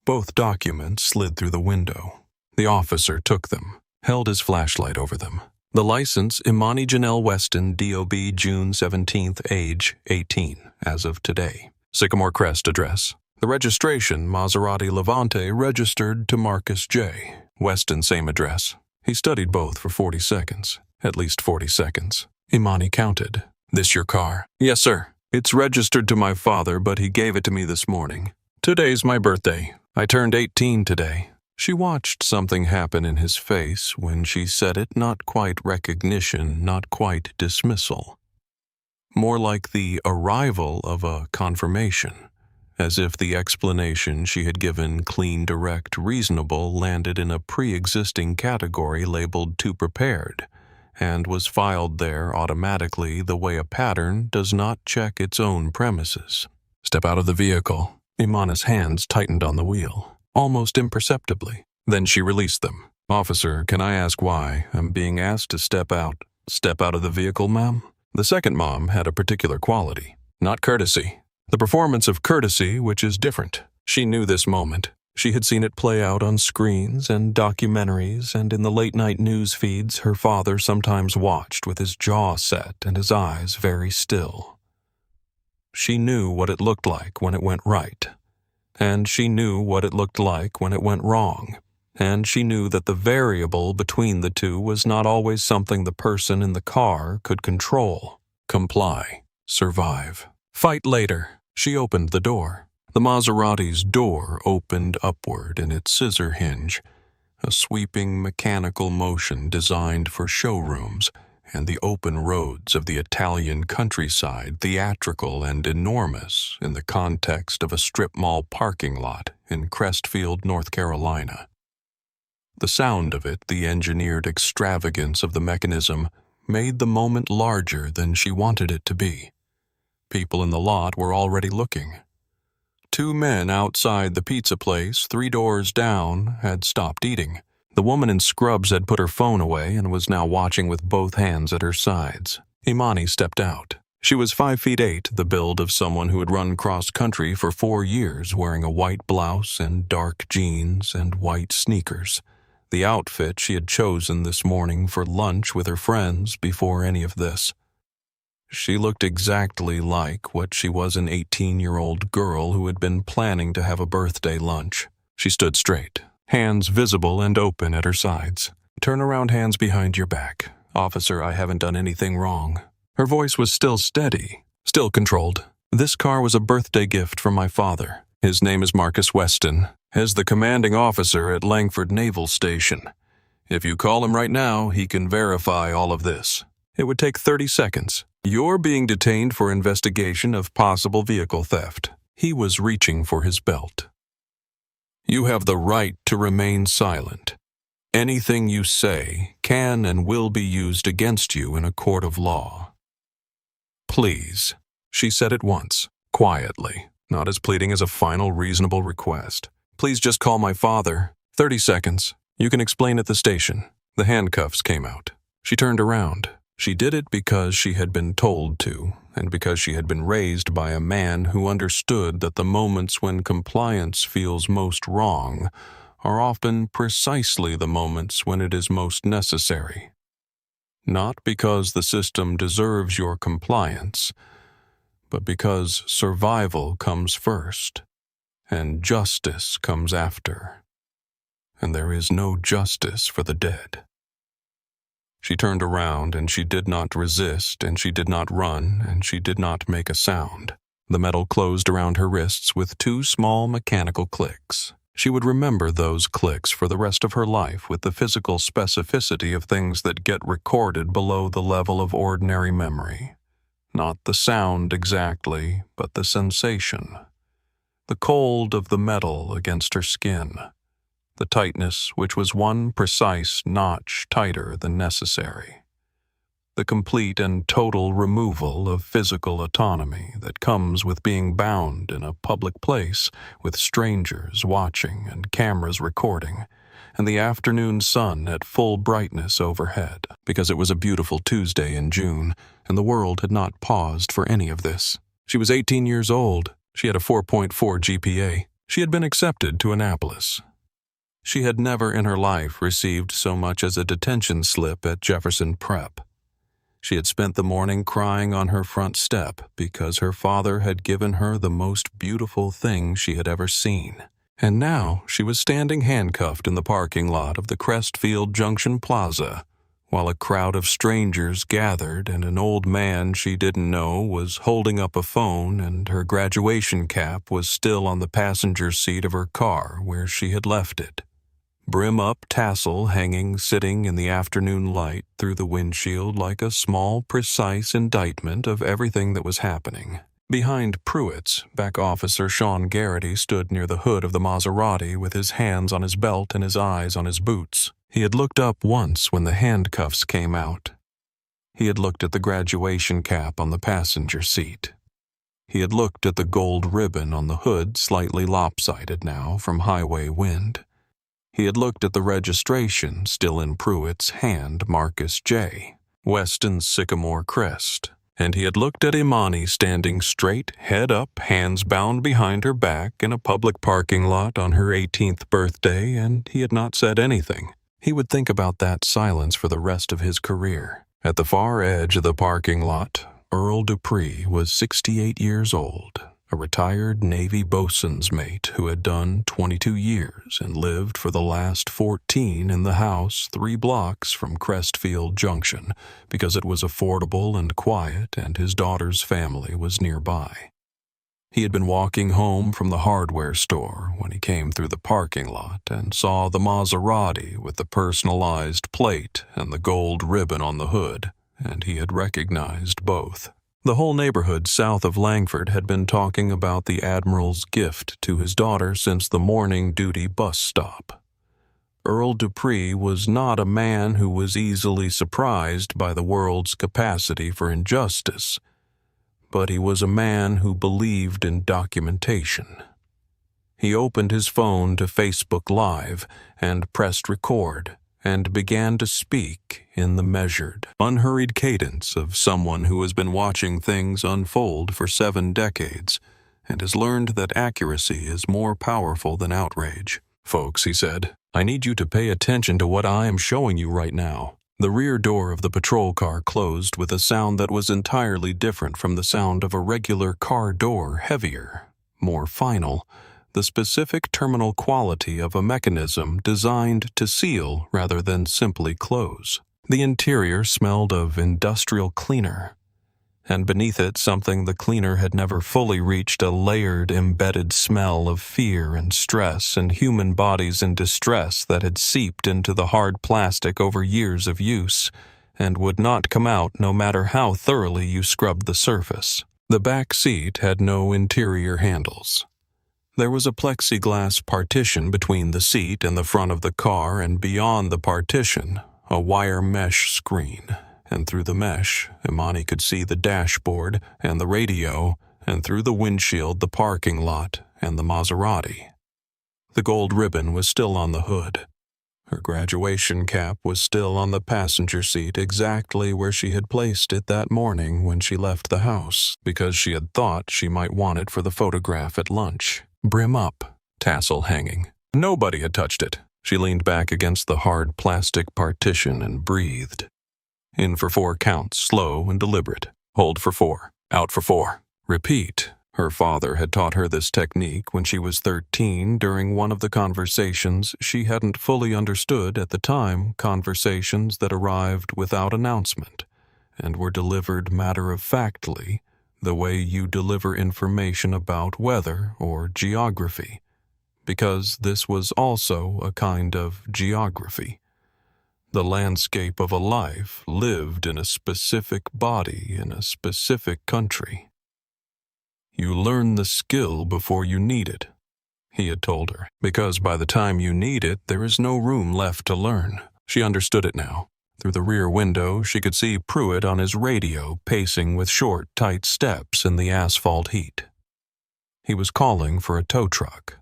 Both documents slid through the window. The officer took them, held his flashlight over them. The license, Imani Janelle Weston, DOB, June 17th, age 18, as of today. Sycamore Crest address. The registration, Maserati Levante, registered to Marcus J. Weston, same address. He studied both for 40 seconds. At least 40 seconds. Imani counted. This your car? Yes, sir. It's registered to my father, but he gave it to me this morning. Today's my birthday. I turned 18 today. She watched something happen in his face when she said it, not quite recognition, not quite dismissal. More like the arrival of a confirmation, as if the explanation she had given, clean, direct, reasonable, landed in a pre-existing category labeled too prepared, and was filed there automatically the way a pattern does not check its own premises. Step out of the vehicle. Imani's hands tightened on the wheel, almost imperceptibly. Then she released them. Officer, can I ask why I'm being asked to step out? Step out of the vehicle, ma'am? The second mom had a particular quality, not courtesy. The performance of courtesy, which is different. She knew this moment. She had seen it play out on screens and documentaries, and in the late-night news feeds her father sometimes watched with his jaw set and his eyes very still. She knew what it looked like when it went right, and she knew what it looked like when it went wrong, and she knew that the variable between the two was not always something the person in the car could control, comply, survive. Fight later. She opened the door. The Maserati's door opened upward in its scissor hinge, a sweeping mechanical motion designed for showrooms and the open roads of the Italian countryside, theatrical and enormous in the context of a strip mall parking lot in Crestfield, North Carolina. The sound of it, the engineered extravagance of the mechanism, made the moment larger than she wanted it to be. People in the lot were already looking. Two men outside the pizza place, 3 doors down, had stopped eating. The woman in scrubs had put her phone away and was now watching with both hands at her sides. Imani stepped out. She was 5'8", the build of someone who had run cross-country for 4 years, wearing a white blouse and dark jeans and white sneakers. The outfit she had chosen this morning for lunch with her friends before any of this. She looked exactly like what she was, an 18-year-old girl who had been planning to have a birthday lunch. She stood straight, hands visible and open at her sides. Turn around, hands behind your back. Officer, I haven't done anything wrong. Her voice was still steady, still controlled. This car was a birthday gift from my father. His name is Marcus Weston, as the commanding officer at Langford Naval Station. If you call him right now, he can verify all of this. It would take 30 seconds. You're being detained for investigation of possible vehicle theft. He was reaching for his belt. You have the right to remain silent. Anything you say can and will be used against you in a court of law. Please, she said it once, quietly, not as pleading as a final reasonable request. Please just call my father. 30 seconds. You can explain at the station. The handcuffs came out. She turned around. She did it because she had been told to, and because she had been raised by a man who understood that the moments when compliance feels most wrong are often precisely the moments when it is most necessary. Not because the system deserves your compliance, but because survival comes first, and justice comes after, and there is no justice for the dead. She turned around, and she did not resist, and she did not run, and she did not make a sound. The metal closed around her wrists with 2 small mechanical clicks. She would remember those clicks for the rest of her life with the physical specificity of things that get recorded below the level of ordinary memory. Not the sound exactly, but the sensation. The cold of the metal against her skin. The tightness which was 1 precise notch tighter than necessary. The complete and total removal of physical autonomy that comes with being bound in a public place with strangers watching and cameras recording, and the afternoon sun at full brightness overhead, because it was a beautiful Tuesday in June, and the world had not paused for any of this. She was 18 years old. She had a 4.4 GPA. She had been accepted to Annapolis. She had never in her life received so much as a detention slip at Jefferson Prep. She had spent the morning crying on her front step because her father had given her the most beautiful thing she had ever seen. And now she was standing handcuffed in the parking lot of the Crestfield Junction Plaza, while a crowd of strangers gathered and an old man she didn't know was holding up a phone and her graduation cap was still on the passenger seat of her car where she had left it. Brim-up tassel hanging sitting in the afternoon light through the windshield like a small, precise indictment of everything that was happening. Behind Pruitt's, back officer Sean Garrity stood near the hood of the Maserati with his hands on his belt and his eyes on his boots. He had looked up once when the handcuffs came out. He had looked at the graduation cap on the passenger seat. He had looked at the gold ribbon on the hood, slightly lopsided now from highway wind. He had looked at the registration, still in Pruitt's hand, Marcus J., Weston's sycamore crest, and he had looked at Imani standing straight, head up, hands bound behind her back in a public parking lot on her 18th birthday, and he had not said anything. He would think about that silence for the rest of his career. At the far edge of the parking lot, Earl Dupree was 68 years old. A retired Navy bosun's mate who had done 22 years and lived for the last 14 in the house 3 blocks from Crestfield Junction because it was affordable and quiet and his daughter's family was nearby. He had been walking home from the hardware store when he came through the parking lot and saw the Maserati with the personalized plate and the gold ribbon on the hood, and he had recognized both. The whole neighborhood south of Langford had been talking about the Admiral's gift to his daughter since the morning duty bus stop. Earl Dupree was not a man who was easily surprised by the world's capacity for injustice, but he was a man who believed in documentation. He opened his phone to Facebook Live and pressed record, and began to speak in the measured, unhurried cadence of someone who has been watching things unfold for 7 decades and has learned that accuracy is more powerful than outrage. "Folks," he said, "I need you to pay attention to what I am showing you right now." The rear door of the patrol car closed with a sound that was entirely different from the sound of a regular car door, heavier, more final, the specific terminal quality of a mechanism designed to seal rather than simply close. The interior smelled of industrial cleaner, and beneath it something the cleaner had never fully reached, a layered, embedded smell of fear and stress and human bodies in distress that had seeped into the hard plastic over years of use and would not come out no matter how thoroughly you scrubbed the surface. The back seat had no interior handles. There was a plexiglass partition between the seat and the front of the car, and beyond the partition, a wire mesh screen. And through the mesh, Imani could see the dashboard and the radio, and through the windshield the parking lot and the Maserati. The gold ribbon was still on the hood. Her graduation cap was still on the passenger seat exactly where she had placed it that morning when she left the house, because she had thought she might want it for the photograph at lunch. Brim up, tassel hanging. Nobody had touched it. She leaned back against the hard plastic partition and breathed. In for 4 counts, slow and deliberate. Hold for 4. Out for 4. Repeat. Her father had taught her this technique when she was 13 during one of the conversations she hadn't fully understood at the time, conversations that arrived without announcement and were delivered matter-of-factly the way you deliver information about weather or geography, because this was also a kind of geography. The landscape of a life lived in a specific body in a specific country. You learn the skill before you need it, he had told her, because by the time you need it, there is no room left to learn. She understood it now. Through the rear window, she could see Pruitt on his radio pacing with short, tight steps in the asphalt heat. He was calling for a tow truck.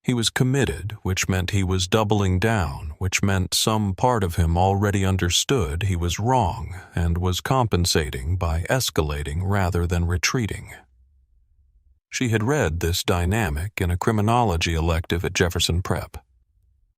He was committed, which meant he was doubling down, which meant some part of him already understood he was wrong and was compensating by escalating rather than retreating. She had read this dynamic in a criminology elective at Jefferson Prep.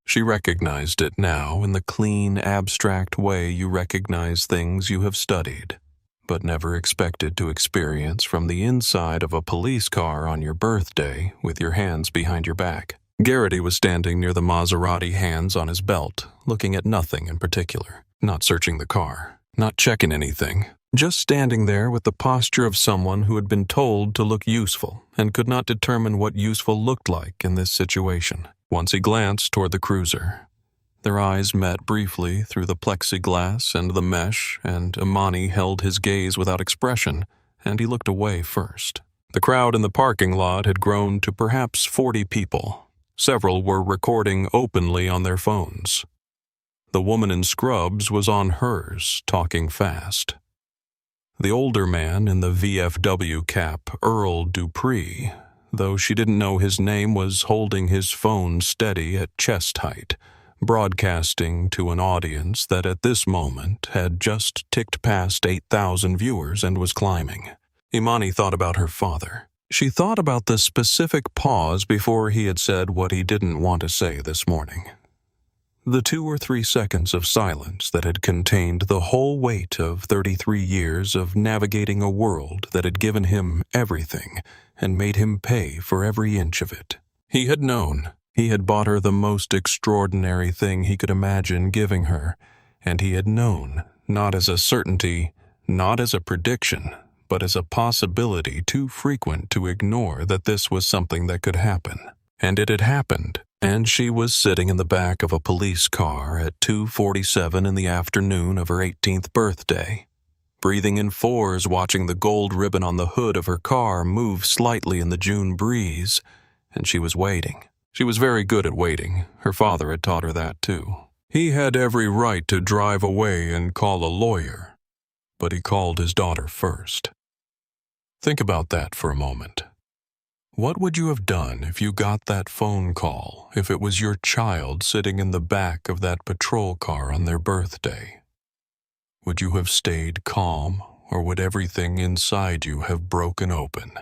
She recognized it now in the clean, abstract way you recognize things you have studied, but never expected to experience from the inside of a police car on your birthday with your hands behind your back. Garrity was standing near the Maserati, hands on his belt, looking at nothing in particular, not searching the car, not checking anything, just standing there with the posture of someone who had been told to look useful and could not determine what useful looked like in this situation. Once he glanced toward the cruiser. Their eyes met briefly through the plexiglass and the mesh, and Imani held his gaze without expression, and he looked away first. The crowd in the parking lot had grown to perhaps 40 people. Several were recording openly on their phones. The woman in scrubs was on hers, talking fast. The older man in the VFW cap, Earl Dupree, though she didn't know his name, was holding his phone steady at chest height, broadcasting to an audience that at this moment had just ticked past 8,000 viewers and was climbing. Imani thought about her father. She thought about the specific pause before he had said what he didn't want to say this morning. The 2 or 3 seconds of silence that had contained the whole weight of 33 years of navigating a world that had given him everything and made him pay for every inch of it. He had known. He had bought her the most extraordinary thing he could imagine giving her, and he had known, not as a certainty, not as a prediction, but as a possibility too frequent to ignore, that this was something that could happen. And it had happened, and she was sitting in the back of a police car at 2:47 in the afternoon of her 18th birthday, breathing in 4s, watching the gold ribbon on the hood of her car move slightly in the June breeze, and she was waiting. She was very good at waiting. Her father had taught her that too. He had every right to drive away and call a lawyer, but he called his daughter first. Think about that for a moment. What would you have done if you got that phone call, if it was your child sitting in the back of that patrol car on their birthday? Would you have stayed calm, or would everything inside you have broken open?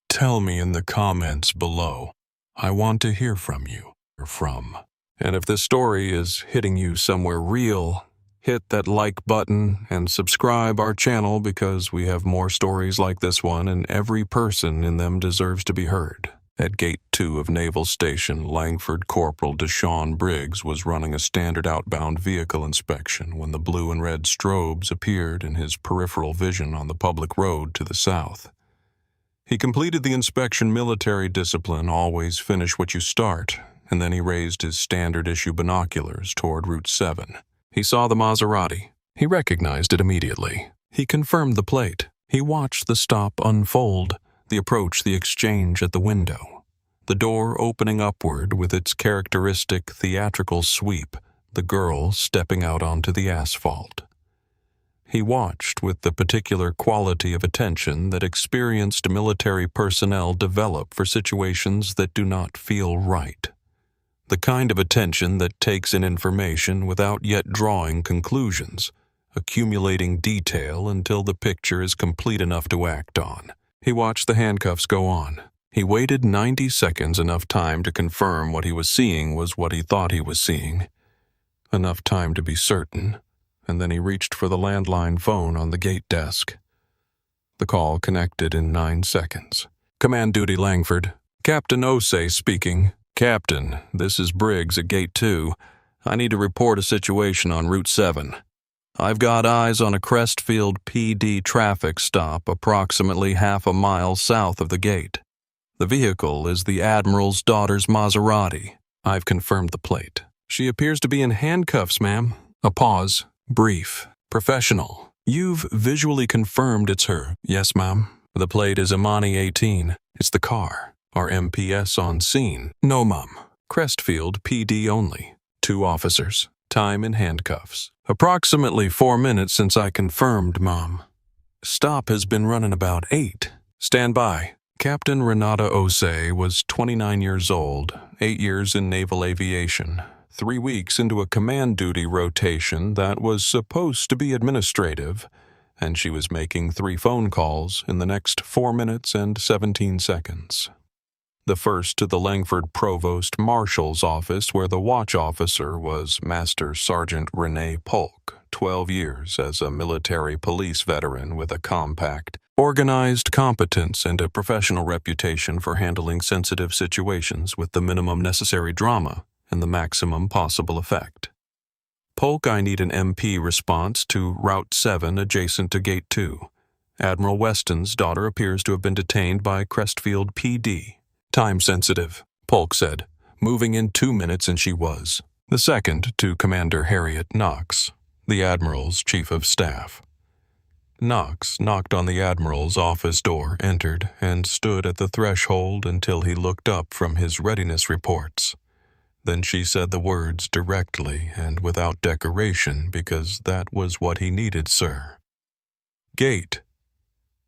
Tell me in the comments below. I want to hear from you, or from. And if this story is hitting you somewhere real, hit that like button and subscribe our channel, because we have more stories like this one, and every person in them deserves to be heard. At Gate 2 of Naval Station, Langford Corporal Deshaun Briggs was running a standard outbound vehicle inspection when the blue and red strobes appeared in his peripheral vision on the public road to the south. He completed the inspection military discipline, always finish what you start, and then he raised his standard-issue binoculars toward Route 7. He saw the Maserati. He recognized it immediately. He confirmed the plate. He watched the stop unfold, the approach, the exchange at the window, the door opening upward with its characteristic theatrical sweep, the girl stepping out onto the asphalt. He watched with the particular quality of attention that experienced military personnel develop for situations that do not feel right. The kind of attention that takes in information without yet drawing conclusions, accumulating detail until the picture is complete enough to act on. He watched the handcuffs go on. He waited 90 seconds, enough time to confirm what he was seeing was what he thought he was seeing. Enough time to be certain, and then he reached for the landline phone on the gate desk. The call connected in 9 seconds. Command duty, Langford. Captain Osei speaking. Captain, this is Briggs at Gate 2. I need to report a situation on Route 7. I've got eyes on a Crestfield PD traffic stop approximately half a mile south of the gate. The vehicle is the Admiral's daughter's Maserati. I've confirmed the plate. She appears to be in handcuffs, ma'am. A pause. Brief. Professional. You've visually confirmed it's her. Yes, ma'am. The plate is Imani 18. It's the car. Are MPS on scene? No, ma'am. Crestfield PD only. 2 officers. Time in handcuffs. Approximately 4 minutes since I confirmed, ma'am. Stop has been running about 8. Stand by. Captain Renata Osei was 29 years old, 8 years in naval aviation, 3 weeks into a command duty rotation that was supposed to be administrative, and she was making 3 phone calls in the next 4 minutes and 17 seconds. The first to the Langford Provost Marshal's office, where the watch officer was Master Sergeant Renee Polk, 12 years as a military police veteran with a compact, organized competence and a professional reputation for handling sensitive situations with the minimum necessary drama and the maximum possible effect. Polk, I need an MP response to Route 7 adjacent to Gate 2. Admiral Weston's daughter appears to have been detained by Crestfield PD. Time sensitive, Polk said, moving in 2 minutes, and she was. The second to Commander Harriet Knox, the Admiral's Chief of Staff. Knox knocked on the Admiral's office door, entered, and stood at the threshold until he looked up from his readiness reports. Then she said the words directly and without decoration because that was what he needed, sir. Gate.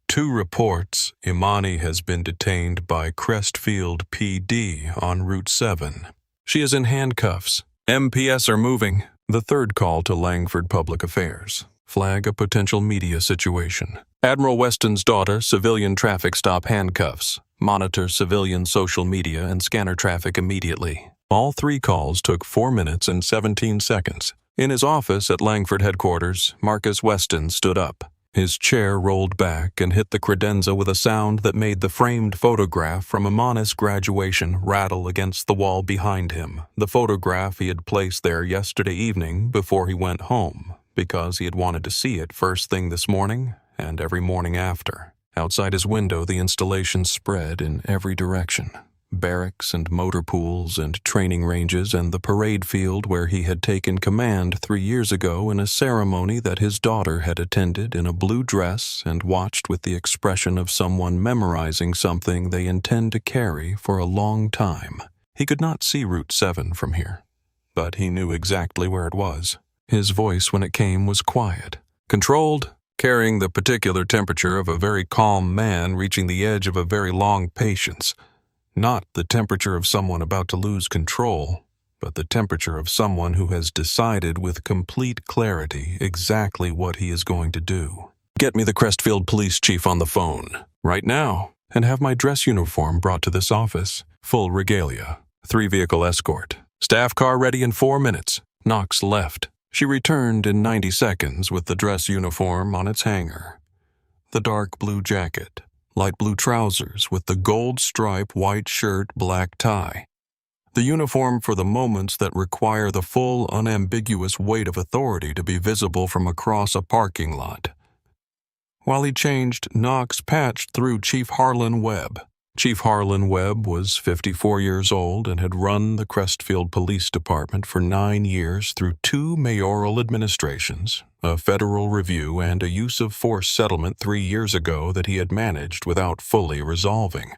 2 reports, Imani has been detained by Crestfield PD on Route 7. She is in handcuffs. MPS are moving. The third call to Langford Public Affairs. Flag a potential media situation. Admiral Weston's daughter, civilian traffic stop handcuffs. Monitor civilian social media and scanner traffic immediately. All 3 calls took 4 minutes and 17 seconds. In his office at Langford headquarters, Marcus Weston stood up. His chair rolled back and hit the credenza with a sound that made the framed photograph from Imani's graduation rattle against the wall behind him, the photograph he had placed there yesterday evening before he went home, because he had wanted to see it first thing this morning and every morning after. Outside his window, the installation spread in every direction. Barracks and motor pools and training ranges and the parade field where he had taken command 3 years ago in a ceremony that his daughter had attended in a blue dress and watched with the expression of someone memorizing something they intend to carry for a long time. He could not see Route 7 from here, but he knew exactly where it was. His voice when it came was quiet, controlled, carrying the particular temperature of a very calm man reaching the edge of a very long patience. Not the temperature of someone about to lose control, but the temperature of someone who has decided with complete clarity exactly what he is going to do. Get me the Crestfield police chief on the phone, right now, and have my dress uniform brought to this office. Full regalia. 3-vehicle escort. Staff car ready in 4 minutes. Knox left. She returned in 90 seconds with the dress uniform on its hanger. The dark blue jacket. Light blue trousers with the gold stripe, white shirt, black tie. The uniform for the moments that require the full, unambiguous weight of authority to be visible from across a parking lot. While he changed, Knox patched through Chief Harlan Webb. Chief Harlan Webb was 54 years old and had run the Crestfield Police Department for 9 years through 2 mayoral administrations, a federal review, and a use of force settlement 3 years ago that he had managed without fully resolving.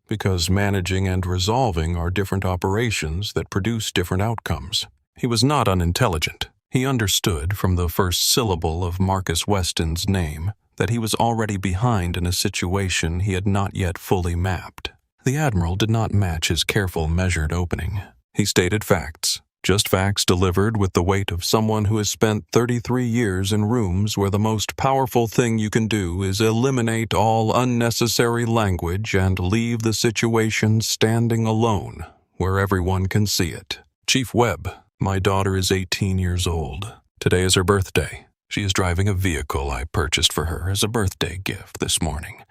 Because managing and resolving are different operations that produce different outcomes. He was not unintelligent. He understood from the first syllable of Marcus Weston's name that he was already behind in a situation he had not yet fully mapped. The Admiral did not match his careful, measured opening. He stated facts, just facts delivered with the weight of someone who has spent 33 years in rooms where the most powerful thing you can do is eliminate all unnecessary language and leave the situation standing alone, where everyone can see it. Chief Webb, my daughter is 18 years old. Today is her birthday. She is driving a vehicle I purchased for her as a birthday gift this morning.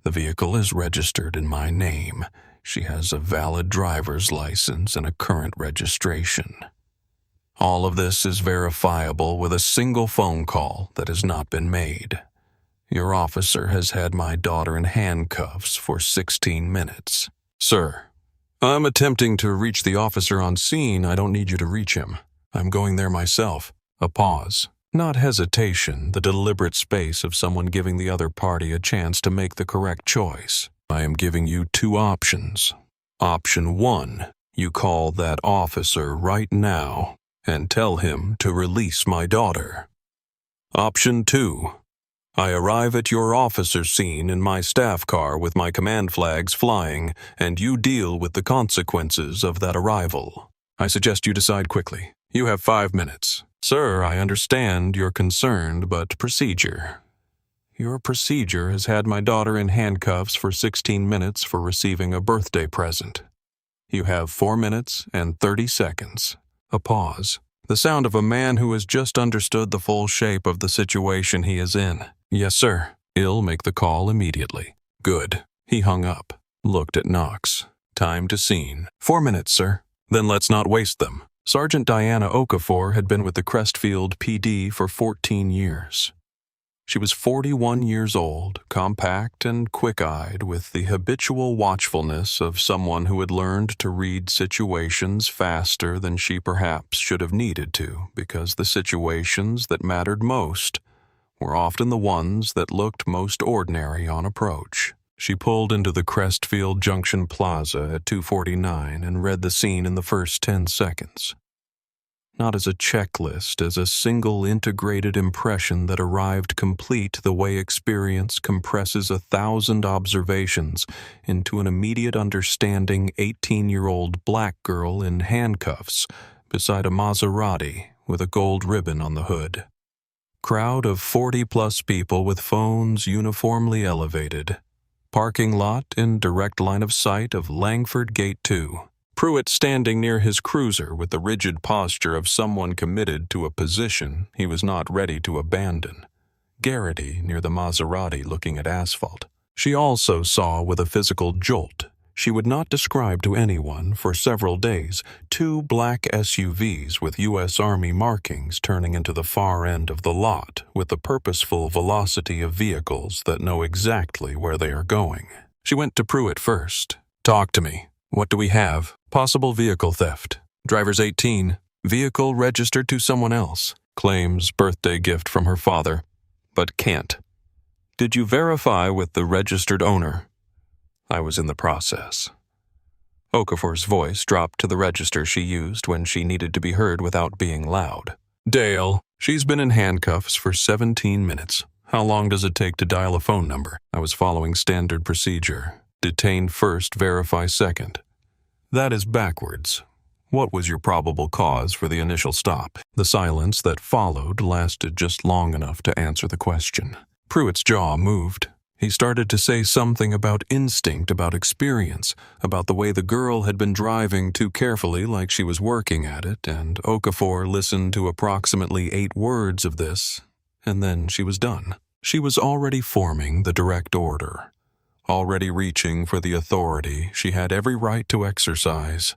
The vehicle is registered in my name. She has a valid driver's license and a current registration. All of this is verifiable with a single phone call that has not been made. Your officer has had my daughter in handcuffs for 16 minutes. Sir, I'm attempting to reach the officer on scene. I don't need you to reach him. I'm going there myself. A pause. Not hesitation, the deliberate space of someone giving the other party a chance to make the correct choice. I am giving you two options. Option 1, you call that officer right now and tell him to release my daughter. Option 2, I arrive at your officer scene in my staff car with my command flags flying, and you deal with the consequences of that arrival. I suggest you decide quickly. You have 5 minutes. Sir, I understand you're concerned, but procedure. Your procedure has had my daughter in handcuffs for 16 minutes for receiving a birthday present. You have 4 minutes and 30 seconds. A pause. The sound of a man who has just understood the full shape of the situation he is in. Yes, sir. I'll make the call immediately. Good. He hung up. Looked at Knox. Time to scene. 4 minutes, sir. Then let's not waste them. Sergeant Diana Okafor had been with the Crestfield PD for 14 years. She was 41 years old, compact and quick-eyed, with the habitual watchfulness of someone who had learned to read situations faster than she perhaps should have needed to, because the situations that mattered most were often the ones that looked most ordinary on approach. She pulled into the Crestfield Junction Plaza at 2:49 and read the scene in the first 10 seconds. Not as a checklist, as a single integrated impression that arrived complete the way experience compresses 1,000 observations into an immediate understanding 18-year-old black girl in handcuffs beside a Maserati with a gold ribbon on the hood. Crowd of 40-plus people with phones uniformly elevated. Parking lot in direct line of sight of Langford Gate 2. Pruitt standing near his cruiser with the rigid posture of someone committed to a position he was not ready to abandon. Garrity near the Maserati looking at asphalt. She also saw with a physical jolt she would not describe to anyone for several days 2 black SUVs with U.S. Army markings turning into the far end of the lot with the purposeful velocity of vehicles that know exactly where they are going. She went to Pruitt first. Talk to me. What do we have? Possible vehicle theft. Driver's 18. Vehicle registered to someone else. Claims birthday gift from her father, but can't. Did you verify with the registered owner? I was in the process. Okafor's voice dropped to the register she used when she needed to be heard without being loud. Dale, she's been in handcuffs for 17 minutes. How long does it take to dial a phone number? I was following standard procedure. Detain first, verify second. That is backwards. What was your probable cause for the initial stop? The silence that followed lasted just long enough to answer the question. Pruitt's jaw moved. He started to say something about instinct, about experience, about the way the girl had been driving too carefully like she was working at it, and Okafor listened to approximately 8 words of this, and then she was done. She was already forming the direct order, already reaching for the authority she had every right to exercise.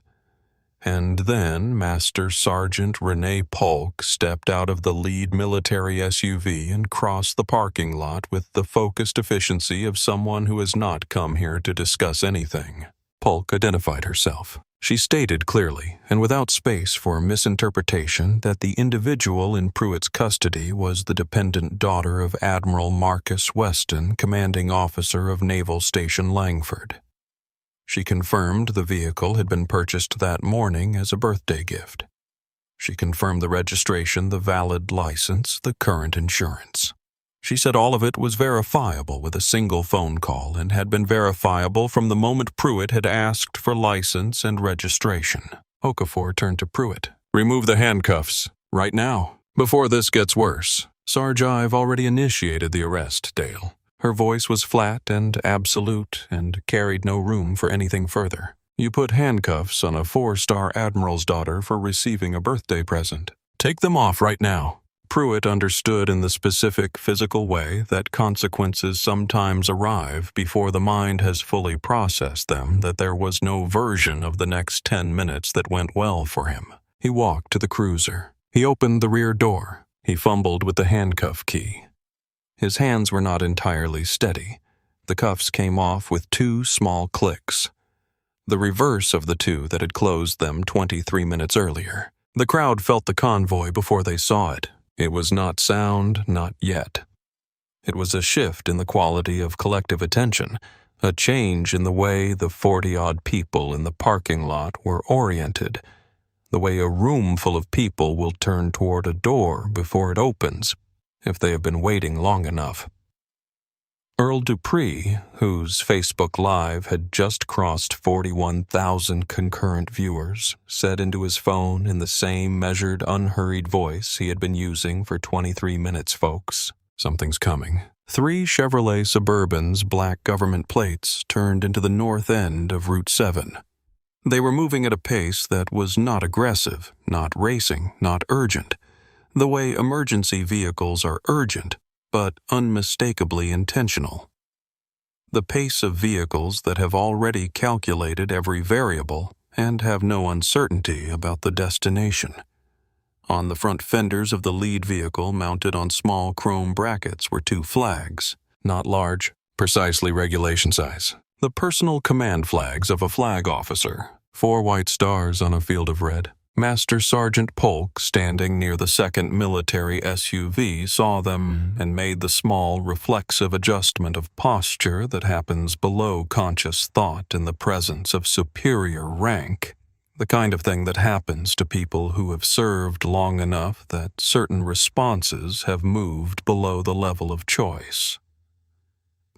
And then Master Sergeant Renee Polk stepped out of the lead military SUV and crossed the parking lot with the focused efficiency of someone who has not come here to discuss anything. Polk identified herself. She stated clearly, and without space for misinterpretation, that the individual in Pruitt's custody was the dependent daughter of Admiral Marcus Weston, commanding officer of Naval Station Langford. She confirmed the vehicle had been purchased that morning as a birthday gift. She confirmed the registration, the valid license, the current insurance. She said all of it was verifiable with a single phone call and had been verifiable from the moment Pruitt had asked for license and registration. Okafor turned to Pruitt. Remove the handcuffs, right now, before this gets worse. Sarge, I've already initiated the arrest, Dale. Her voice was flat and absolute and carried no room for anything further. You put handcuffs on a 4-star admiral's daughter for receiving a birthday present. Take them off right now. Pruitt understood in the specific physical way that consequences sometimes arrive before the mind has fully processed them, that there was no version of the next 10 minutes that went well for him. He walked to the cruiser. He opened the rear door. He fumbled with the handcuff key. His hands were not entirely steady. The cuffs came off with 2 small clicks, the reverse of the 2 that had closed them 23 minutes earlier. The crowd felt the convoy before they saw it. It was not sound, not yet. It was a shift in the quality of collective attention, a change in the way the 40-odd people in the parking lot were oriented, the way a room full of people will turn toward a door before it opens, if they have been waiting long enough. Earl Dupree, whose Facebook Live had just crossed 41,000 concurrent viewers, said into his phone in the same measured, unhurried voice he had been using for 23 minutes, "Folks, something's coming." 3 Chevrolet Suburbans' black government plates turned into the north end of Route 7. They were moving at a pace that was not aggressive, not racing, not urgent, the way emergency vehicles are urgent, but unmistakably intentional. The pace of vehicles that have already calculated every variable and have no uncertainty about the destination. On the front fenders of the lead vehicle, mounted on small chrome brackets, were 2 flags, not large, precisely regulation size. The personal command flags of a flag officer, 4 white stars on a field of red. Master Sergeant Polk, standing near the second military SUV, saw them and made the small, reflexive adjustment of posture that happens below conscious thought in the presence of superior rank, the kind of thing that happens to people who have served long enough that certain responses have moved below the level of choice.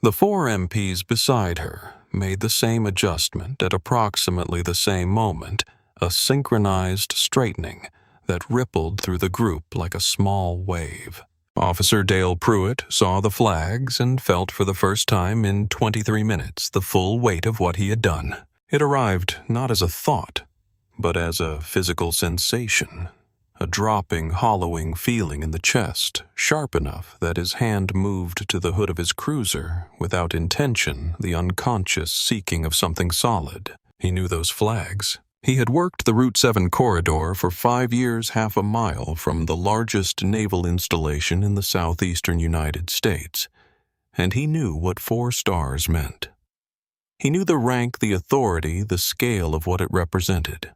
The 4 MPs beside her made the same adjustment at approximately the same moment, a synchronized straightening that rippled through the group like a small wave. Officer Dale Pruitt saw the flags and felt for the first time in 23 minutes the full weight of what he had done. It arrived not as a thought, but as a physical sensation, a dropping, hollowing feeling in the chest, sharp enough that his hand moved to the hood of his cruiser without intention, the unconscious seeking of something solid. He knew those flags. He had worked the Route 7 corridor for 5 years, half a mile from the largest naval installation in the southeastern United States, and he knew what 4 stars meant. He knew the rank, the authority, the scale of what it represented.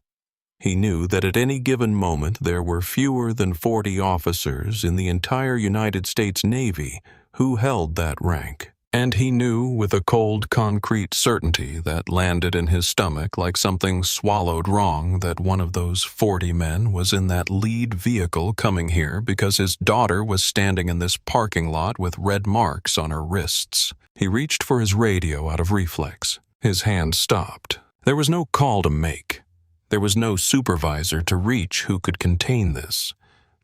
He knew that at any given moment there were fewer than 40 officers in the entire United States Navy who held that rank. And he knew with a cold, concrete certainty that landed in his stomach like something swallowed wrong that one of those 40 men was in that lead vehicle coming here because his daughter was standing in this parking lot with red marks on her wrists. He reached for his radio out of reflex. His hand stopped. There was no call to make. There was no supervisor to reach who could contain this.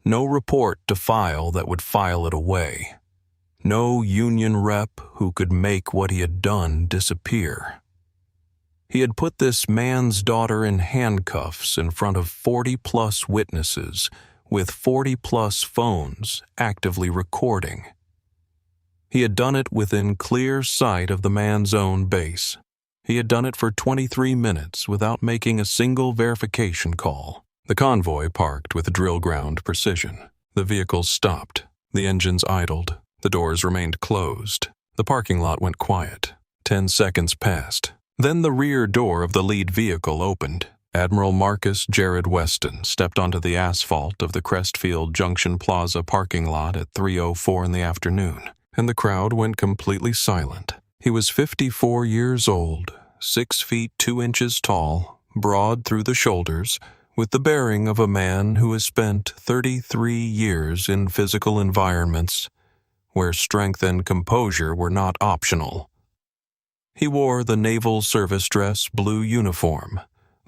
No report to file that would file it away. No union rep who could make what he had done disappear. He had put this man's daughter in handcuffs in front of 40-plus witnesses with 40-plus phones actively recording. He had done it within clear sight of the man's own base. He had done it for 23 minutes without making a single verification call. The convoy parked with drill ground precision. The vehicles stopped. The engines idled. The doors remained closed. The parking lot went quiet. 10 seconds passed. Then the rear door of the lead vehicle opened. Admiral Marcus Jared Weston stepped onto the asphalt of the Crestfield Junction Plaza parking lot at 3:04 in the afternoon, and the crowd went completely silent. He was 54 years old, 6 feet 2 inches tall, broad through the shoulders, with the bearing of a man who has spent 33 years in physical environments where strength and composure were not optional. He wore the naval service dress blue uniform,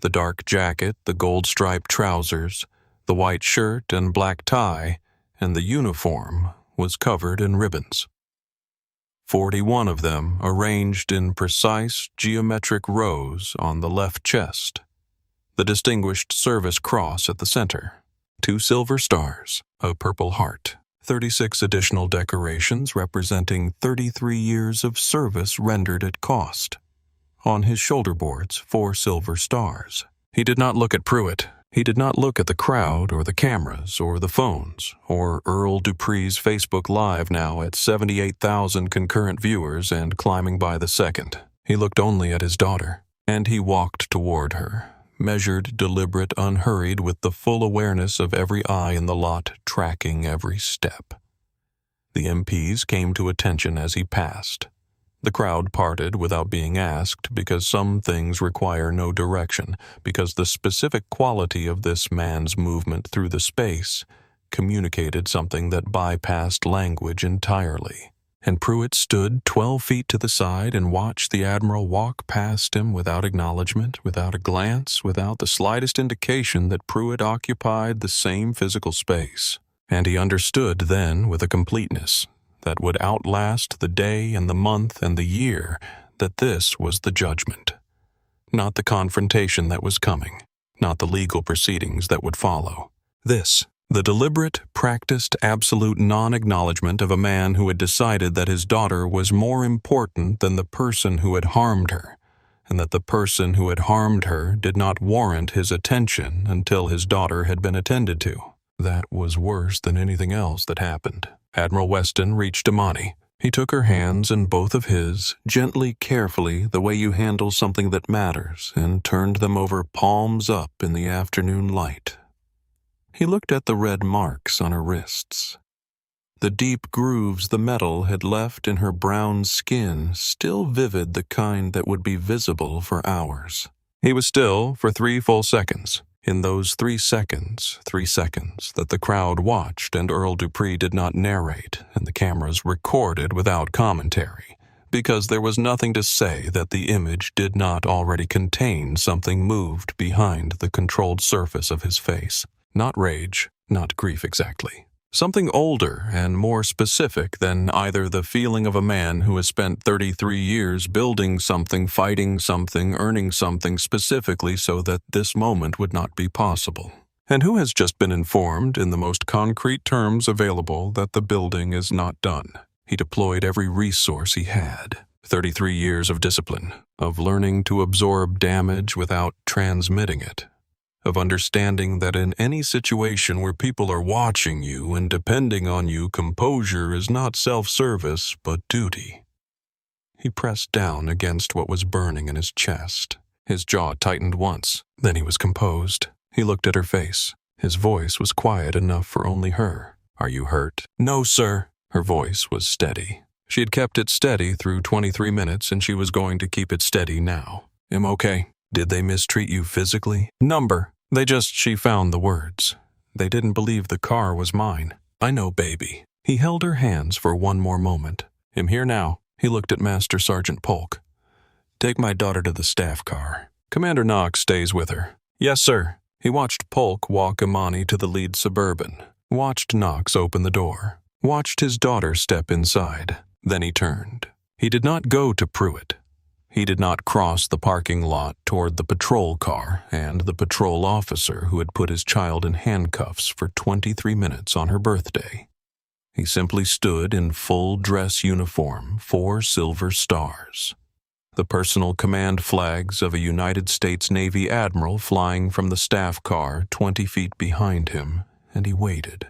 the dark jacket, the gold-striped trousers, the white shirt and black tie, and the uniform was covered in ribbons. 41 of them arranged in precise geometric rows on the left chest, the Distinguished Service Cross at the center, 2 silver stars, a Purple Heart, 36 additional decorations representing 33 years of service rendered at cost. On his shoulder boards, 4 silver stars. He did not look at Pruitt. He did not look at the crowd or the cameras or the phones or Earl Dupree's Facebook Live now at 78,000 concurrent viewers and climbing by the second. He looked only at his daughter, and he walked toward her, measured, deliberate, unhurried, with the full awareness of every eye in the lot tracking every step. The MPs came to attention as he passed. The crowd parted without being asked because some things require no direction, because the specific quality of this man's movement through the space communicated something that bypassed language entirely. And Pruitt stood 12 feet to the side and watched the Admiral walk past him without acknowledgement, without a glance, without the slightest indication that Pruitt occupied the same physical space. And he understood then with a completeness that would outlast the day and the month and the year that this was the judgment. Not the confrontation that was coming, not the legal proceedings that would follow. This, the deliberate, practiced, absolute non-acknowledgement of a man who had decided that his daughter was more important than the person who had harmed her, and that the person who had harmed her did not warrant his attention until his daughter had been attended to. That was worse than anything else that happened. Admiral Weston reached Amani. He took her hands in both of his, gently, carefully, the way you handle something that matters, and turned them over palms up in the afternoon light. He looked at the red marks on her wrists. The deep grooves the metal had left in her brown skin, still vivid, the kind that would be visible for hours. He was still for 3 full seconds. In those 3 seconds that the crowd watched and Earl Dupree did not narrate and the cameras recorded without commentary, because there was nothing to say that the image did not already contain something moved behind the controlled surface of his face. Not rage, not grief exactly. Something older and more specific than either the feeling of a man who has spent 33 years building something, fighting something, earning something specifically so that this moment would not be possible, and who has just been informed in the most concrete terms available that the building is not done. He deployed every resource he had. 33 years of discipline, of learning to absorb damage without transmitting it, of understanding that in any situation where people are watching you and depending on you, composure is not self-service but duty. He pressed down against what was burning in his chest. His jaw tightened once, then he was composed. He looked at her face. His voice was quiet enough for only her. "Are you hurt?" "No, sir." Her voice was steady. She had kept it steady through 23 minutes and she was going to keep it steady now. "I'm okay." "Did they mistreat you physically?" "Number. She found the words. They didn't believe the car was mine." "I know, baby." He held her hands for one more moment. "I'm here now." He looked at Master Sergeant Polk. "Take my daughter to the staff car. Commander Knox stays with her." "Yes, sir." He watched Polk walk Imani to the lead Suburban, watched Knox open the door, watched his daughter step inside. Then he turned. He did not go to Pruitt. He did not cross the parking lot toward the patrol car and the patrol officer who had put his child in handcuffs for 23 minutes on her birthday. He simply stood in full dress uniform, 4 silver stars. The personal command flags of a United States Navy admiral flying from the staff car 20 feet behind him, and he waited.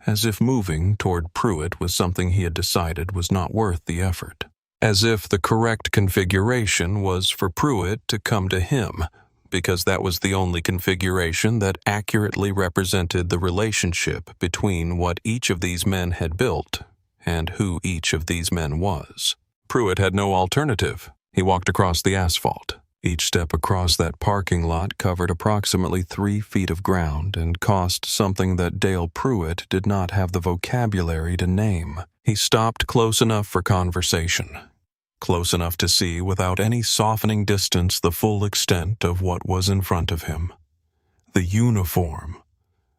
As if moving toward Pruitt was something he had decided was not worth the effort. As if the correct configuration was for Pruitt to come to him, because that was the only configuration that accurately represented the relationship between what each of these men had built and who each of these men was. Pruitt had no alternative. He walked across the asphalt. Each step across that parking lot covered approximately 3 feet of ground and cost something that Dale Pruitt did not have the vocabulary to name. He stopped close enough for conversation. Close enough to see without any softening distance the full extent of what was in front of him. The uniform,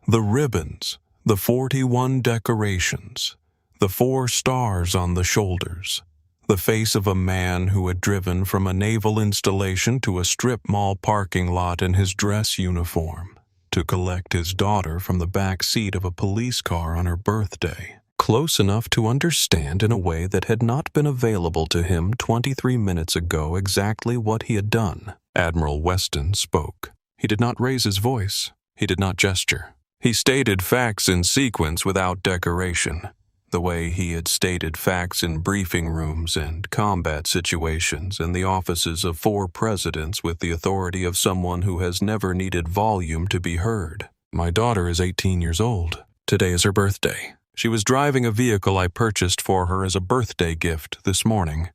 the ribbons, the 41 decorations, the 4 stars on the shoulders, the face of a man who had driven from a naval installation to a strip mall parking lot in his dress uniform to collect his daughter from the back seat of a police car on her birthday. Close enough to understand in a way that had not been available to him 23 minutes ago exactly what he had done. Admiral Weston spoke. He did not raise his voice. He did not gesture. He stated facts in sequence without decoration, the way he had stated facts in briefing rooms and combat situations in the offices of 4 presidents with the authority of someone who has never needed volume to be heard. My daughter is 18 years old. Today is her birthday. She was driving a vehicle I purchased for her as a birthday gift this morning.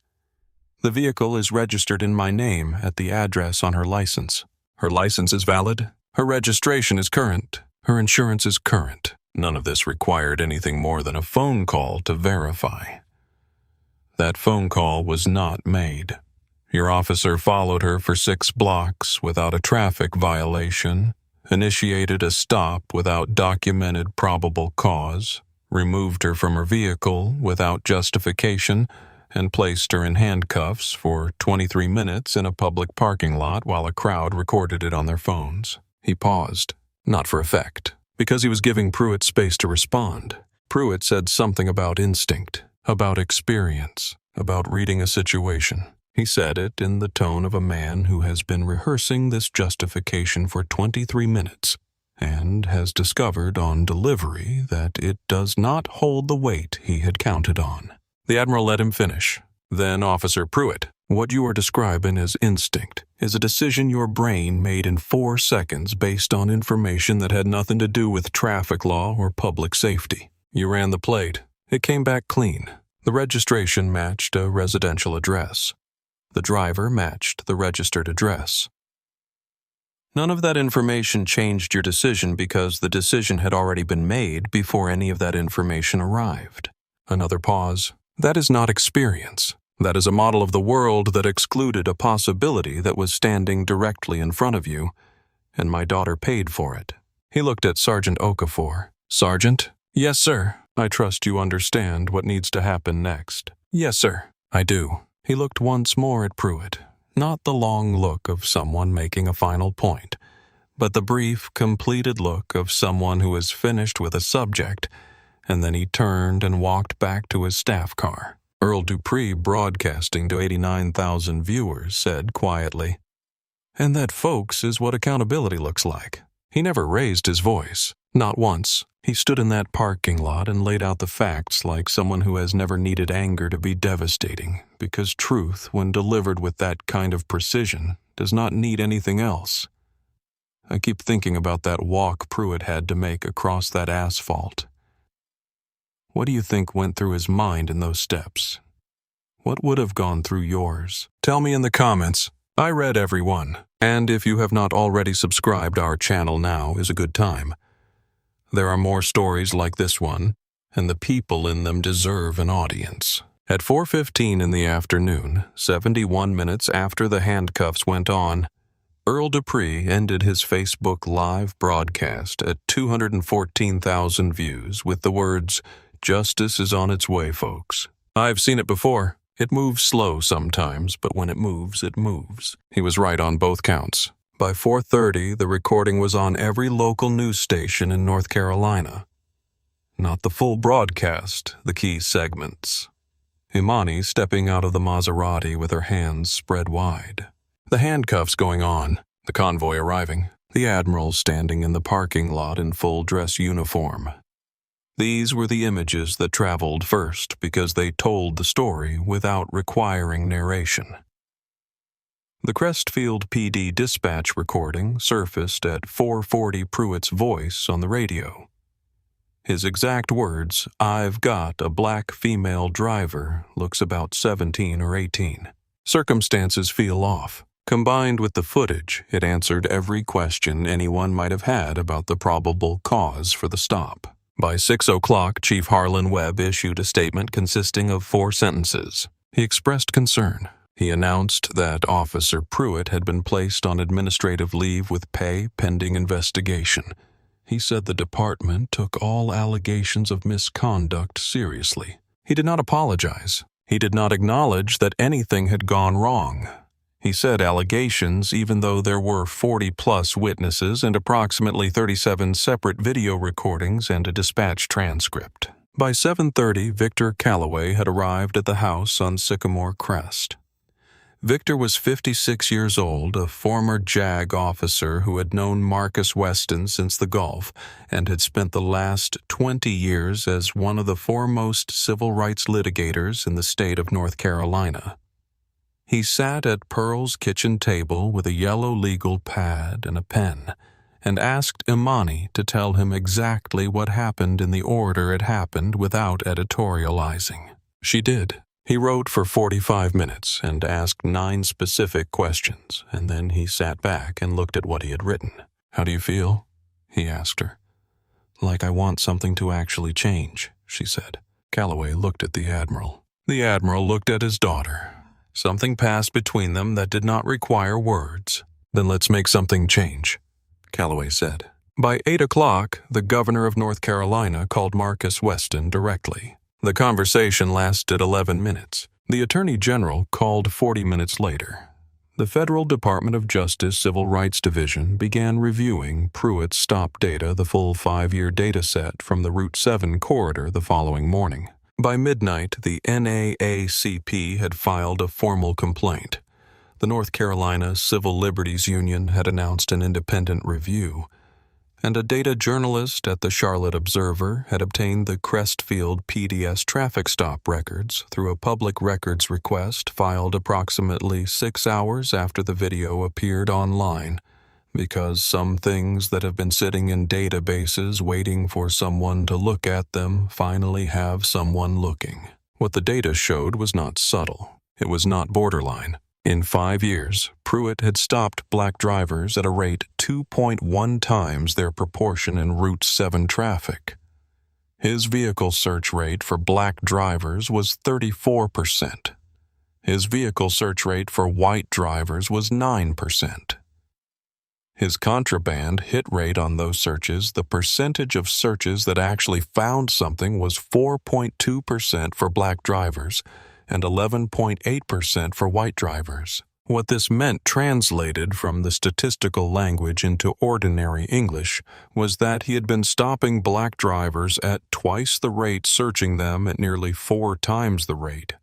The vehicle is registered in my name at the address on her license. Her license is valid. Her registration is current. Her insurance is current. None of this required anything more than a phone call to verify. That phone call was not made. Your officer followed her for 6 blocks without a traffic violation, initiated a stop without documented probable cause, removed her from her vehicle without justification, and placed her in handcuffs for 23 minutes in a public parking lot while a crowd recorded it on their phones. He paused, not for effect, because he was giving Pruitt space to respond. Pruitt said something about instinct, about experience, about reading a situation. He said it in the tone of a man who has been rehearsing this justification for 23 minutes and has discovered on delivery that it does not hold the weight he had counted on. The Admiral let him finish. Then, Officer Pruitt, what you are describing as instinct is a decision your brain made in 4 seconds based on information that had nothing to do with traffic law or public safety. You ran the plate. It came back clean. The registration matched a residential address. The driver matched the registered address. None of that information changed your decision because the decision had already been made before any of that information arrived. Another pause. That is not experience. That is a model of the world that excluded a possibility that was standing directly in front of you, and my daughter paid for it. He looked at Sergeant Okafor. Sergeant? Yes, sir. I trust you understand what needs to happen next. Yes, sir. I do. He looked once more at Pruitt, not the long look of someone making a final point, but the brief, completed look of someone who has finished with a subject, and then he turned and walked back to his staff car. Earl Dupree, broadcasting to 89,000 viewers, said quietly, "And that, folks, is what accountability looks like." He never raised his voice, not once. He stood in that parking lot and laid out the facts like someone who has never needed anger to be devastating, because truth, when delivered with that kind of precision, does not need anything else. I keep thinking about that walk Pruitt had to make across that asphalt. What do you think went through his mind in those steps? What would have gone through yours? Tell me in the comments. I read every one, and if you have not already subscribed, our channel now is a good time. There are more stories like this one, and the people in them deserve an audience. At 4:15 in the afternoon, 71 minutes after the handcuffs went on, Earl Dupree ended his Facebook Live broadcast at 214,000 views with the words, "Justice is on its way, folks." I've seen it before. It moves slow sometimes, but when it moves, it moves. He was right on both counts. By 4:30, the recording was on every local news station in North Carolina. Not the full broadcast, the key segments. Imani stepping out of the Maserati with her hands spread wide. The handcuffs going on, the convoy arriving, the Admiral standing in the parking lot in full dress uniform. These were the images that traveled first because they told the story without requiring narration. The Crestfield PD dispatch recording surfaced at 4:40 Pruitt's voice on the radio. His exact words, "I've got a black female driver, looks about 17 or 18. Circumstances feel off. Combined with the footage, it answered every question anyone might have had about the probable cause for the stop. By 6 o'clock, Chief Harlan Webb issued a statement consisting of 4 sentences. He expressed concern. He announced that Officer Pruitt had been placed on administrative leave with pay pending investigation. He said the department took all allegations of misconduct seriously. He did not apologize. He did not acknowledge that anything had gone wrong. He said allegations even though there were 40-plus witnesses and approximately 37 separate video recordings and a dispatch transcript. By 7:30, Victor Calloway had arrived at the house on Sycamore Crest. Victor was 56 years old, a former JAG officer who had known Marcus Weston since the Gulf and had spent the last 20 years as one of the foremost civil rights litigators in the state of North Carolina. He sat at Pearl's kitchen table with a yellow legal pad and a pen and asked Imani to tell him exactly what happened in the order it happened without editorializing. She did. He wrote for 45 minutes and asked 9 specific questions, and then he sat back and looked at what he had written. "How do you feel?" he asked her. "Like I want something to actually change," she said. Calloway looked at the Admiral. The Admiral looked at his daughter. Something passed between them that did not require words. "Then let's make something change," Calloway said. By 8 o'clock, the governor of North Carolina called Marcus Weston directly. The conversation lasted 11 minutes. The Attorney General called 40 minutes later. The Federal Department of Justice Civil Rights Division began reviewing Pruitt's stop data, the full 5-year data set from the Route 7 corridor the following morning. By midnight, the NAACP had filed a formal complaint. The North Carolina Civil Liberties Union had announced an independent review, and a data journalist at the Charlotte Observer had obtained the Crestfield PDS traffic stop records through a public records request filed approximately 6 hours after the video appeared online, because some things that have been sitting in databases waiting for someone to look at them finally have someone looking. What the data showed was not subtle. It was not borderline. In 5 years, Pruitt had stopped black drivers at a rate 2.1 times their proportion in Route 7 traffic. His vehicle search rate for black drivers was 34%. His vehicle search rate for white drivers was 9%. His contraband hit rate on those searches, the percentage of searches that actually found something, was 4.2% for black drivers and 11.8% for white drivers. What this meant, translated from the statistical language into ordinary English, was that he had been stopping black drivers at twice the rate, searching them at nearly 4 times the rate,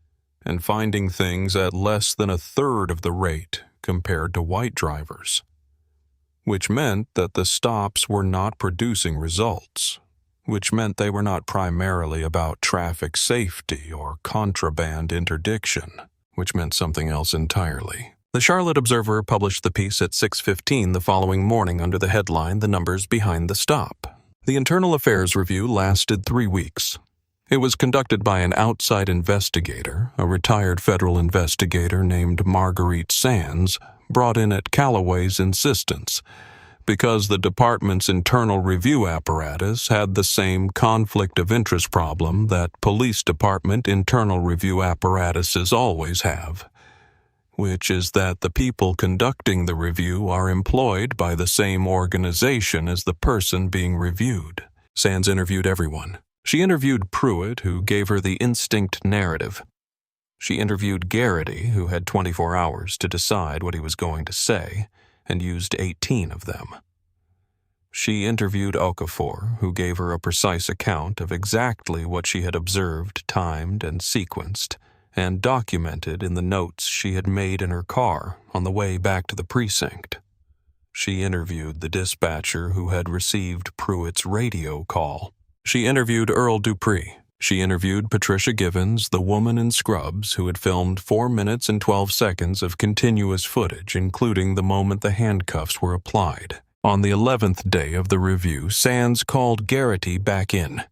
and finding things at less than a third of the rate compared to white drivers, which meant that the stops were not producing results, which meant they were not primarily about traffic safety or contraband interdiction, which meant something else entirely. The Charlotte Observer published the piece at 6:15 the following morning under the headline, "The Numbers Behind the Stop." The Internal Affairs Review lasted 3 weeks. It was conducted by an outside investigator, a retired federal investigator named Marguerite Sands, brought in at Calloway's insistence, because the department's internal review apparatus had the same conflict of interest problem that police department internal review apparatuses always have, which is that the people conducting the review are employed by the same organization as the person being reviewed. Sands interviewed everyone. She interviewed Pruitt, who gave her the instinct narrative. She interviewed Garrity, who had 24 hours to decide what he was going to say, and used 18 of them. She interviewed Okafor, who gave her a precise account of exactly what she had observed, timed, and sequenced, and documented in the notes she had made in her car on the way back to the precinct. She interviewed the dispatcher who had received Pruitt's radio call. She interviewed Earl Dupree. She interviewed Patricia Givens, the woman in scrubs who had filmed 4 minutes and 12 seconds of continuous footage, including the moment the handcuffs were applied. On the 11th day of the review, Sands called Garrity back in.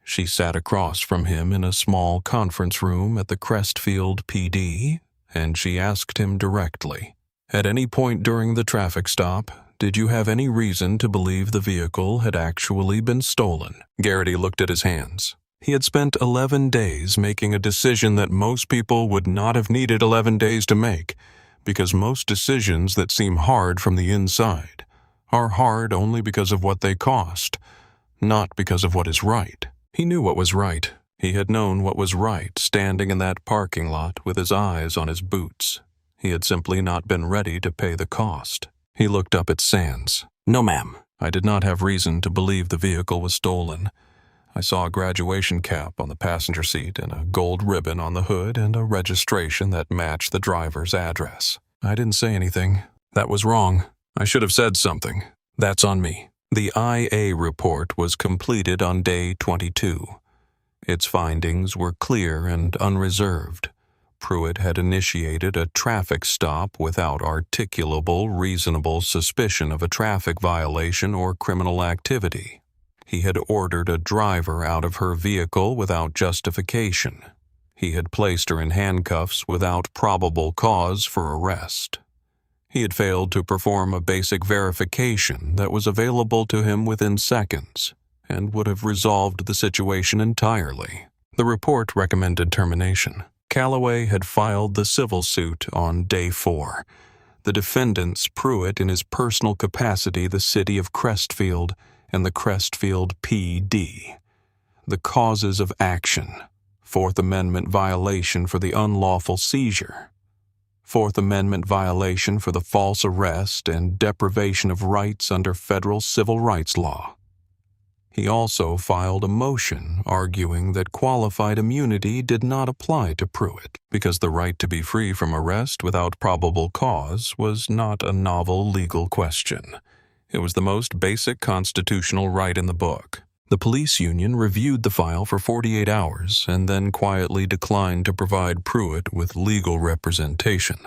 She sat across from him in a small conference room at the Crestfield PD, and she asked him directly, "At any point during the traffic stop, did you have any reason to believe the vehicle had actually been stolen?" Garrity looked at his hands. He had spent 11 days making a decision that most people would not have needed 11 days to make, because most decisions that seem hard from the inside are hard only because of what they cost, not because of what is right. He knew what was right. He had known what was right standing in that parking lot with his eyes on his boots. He had simply not been ready to pay the cost. He looked up at Sands. "No, ma'am. I did not have reason to believe the vehicle was stolen. I saw a graduation cap on the passenger seat and a gold ribbon on the hood and a registration that matched the driver's address. I didn't say anything. That was wrong. I should have said something. That's on me. The IA report was completed on day 22. Its findings were clear and unreserved. Pruitt had initiated a traffic stop without articulable, reasonable suspicion of a traffic violation or criminal activity. He had ordered a driver out of her vehicle without justification. He had placed her in handcuffs without probable cause for arrest. He had failed to perform a basic verification that was available to him within seconds and would have resolved the situation entirely. The report recommended termination. Calloway had filed the civil suit on day 4. The defendants, Pruitt in his personal capacity, the city of Crestfield, and the Crestfield PD. The causes of action: Fourth Amendment violation for the unlawful seizure, Fourth Amendment violation for the false arrest and deprivation of rights under federal civil rights law. He also filed a motion arguing that qualified immunity did not apply to Pruitt because the right to be free from arrest without probable cause was not a novel legal question. It was the most basic constitutional right in the book. The police union reviewed the file for 48 hours and then quietly declined to provide Pruitt with legal representation.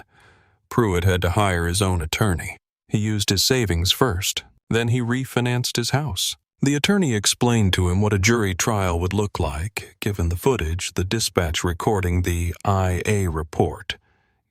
Pruitt had to hire his own attorney. He used his savings first. Then he refinanced his house. The attorney explained to him what a jury trial would look like, given the footage, the dispatch recording the IA report,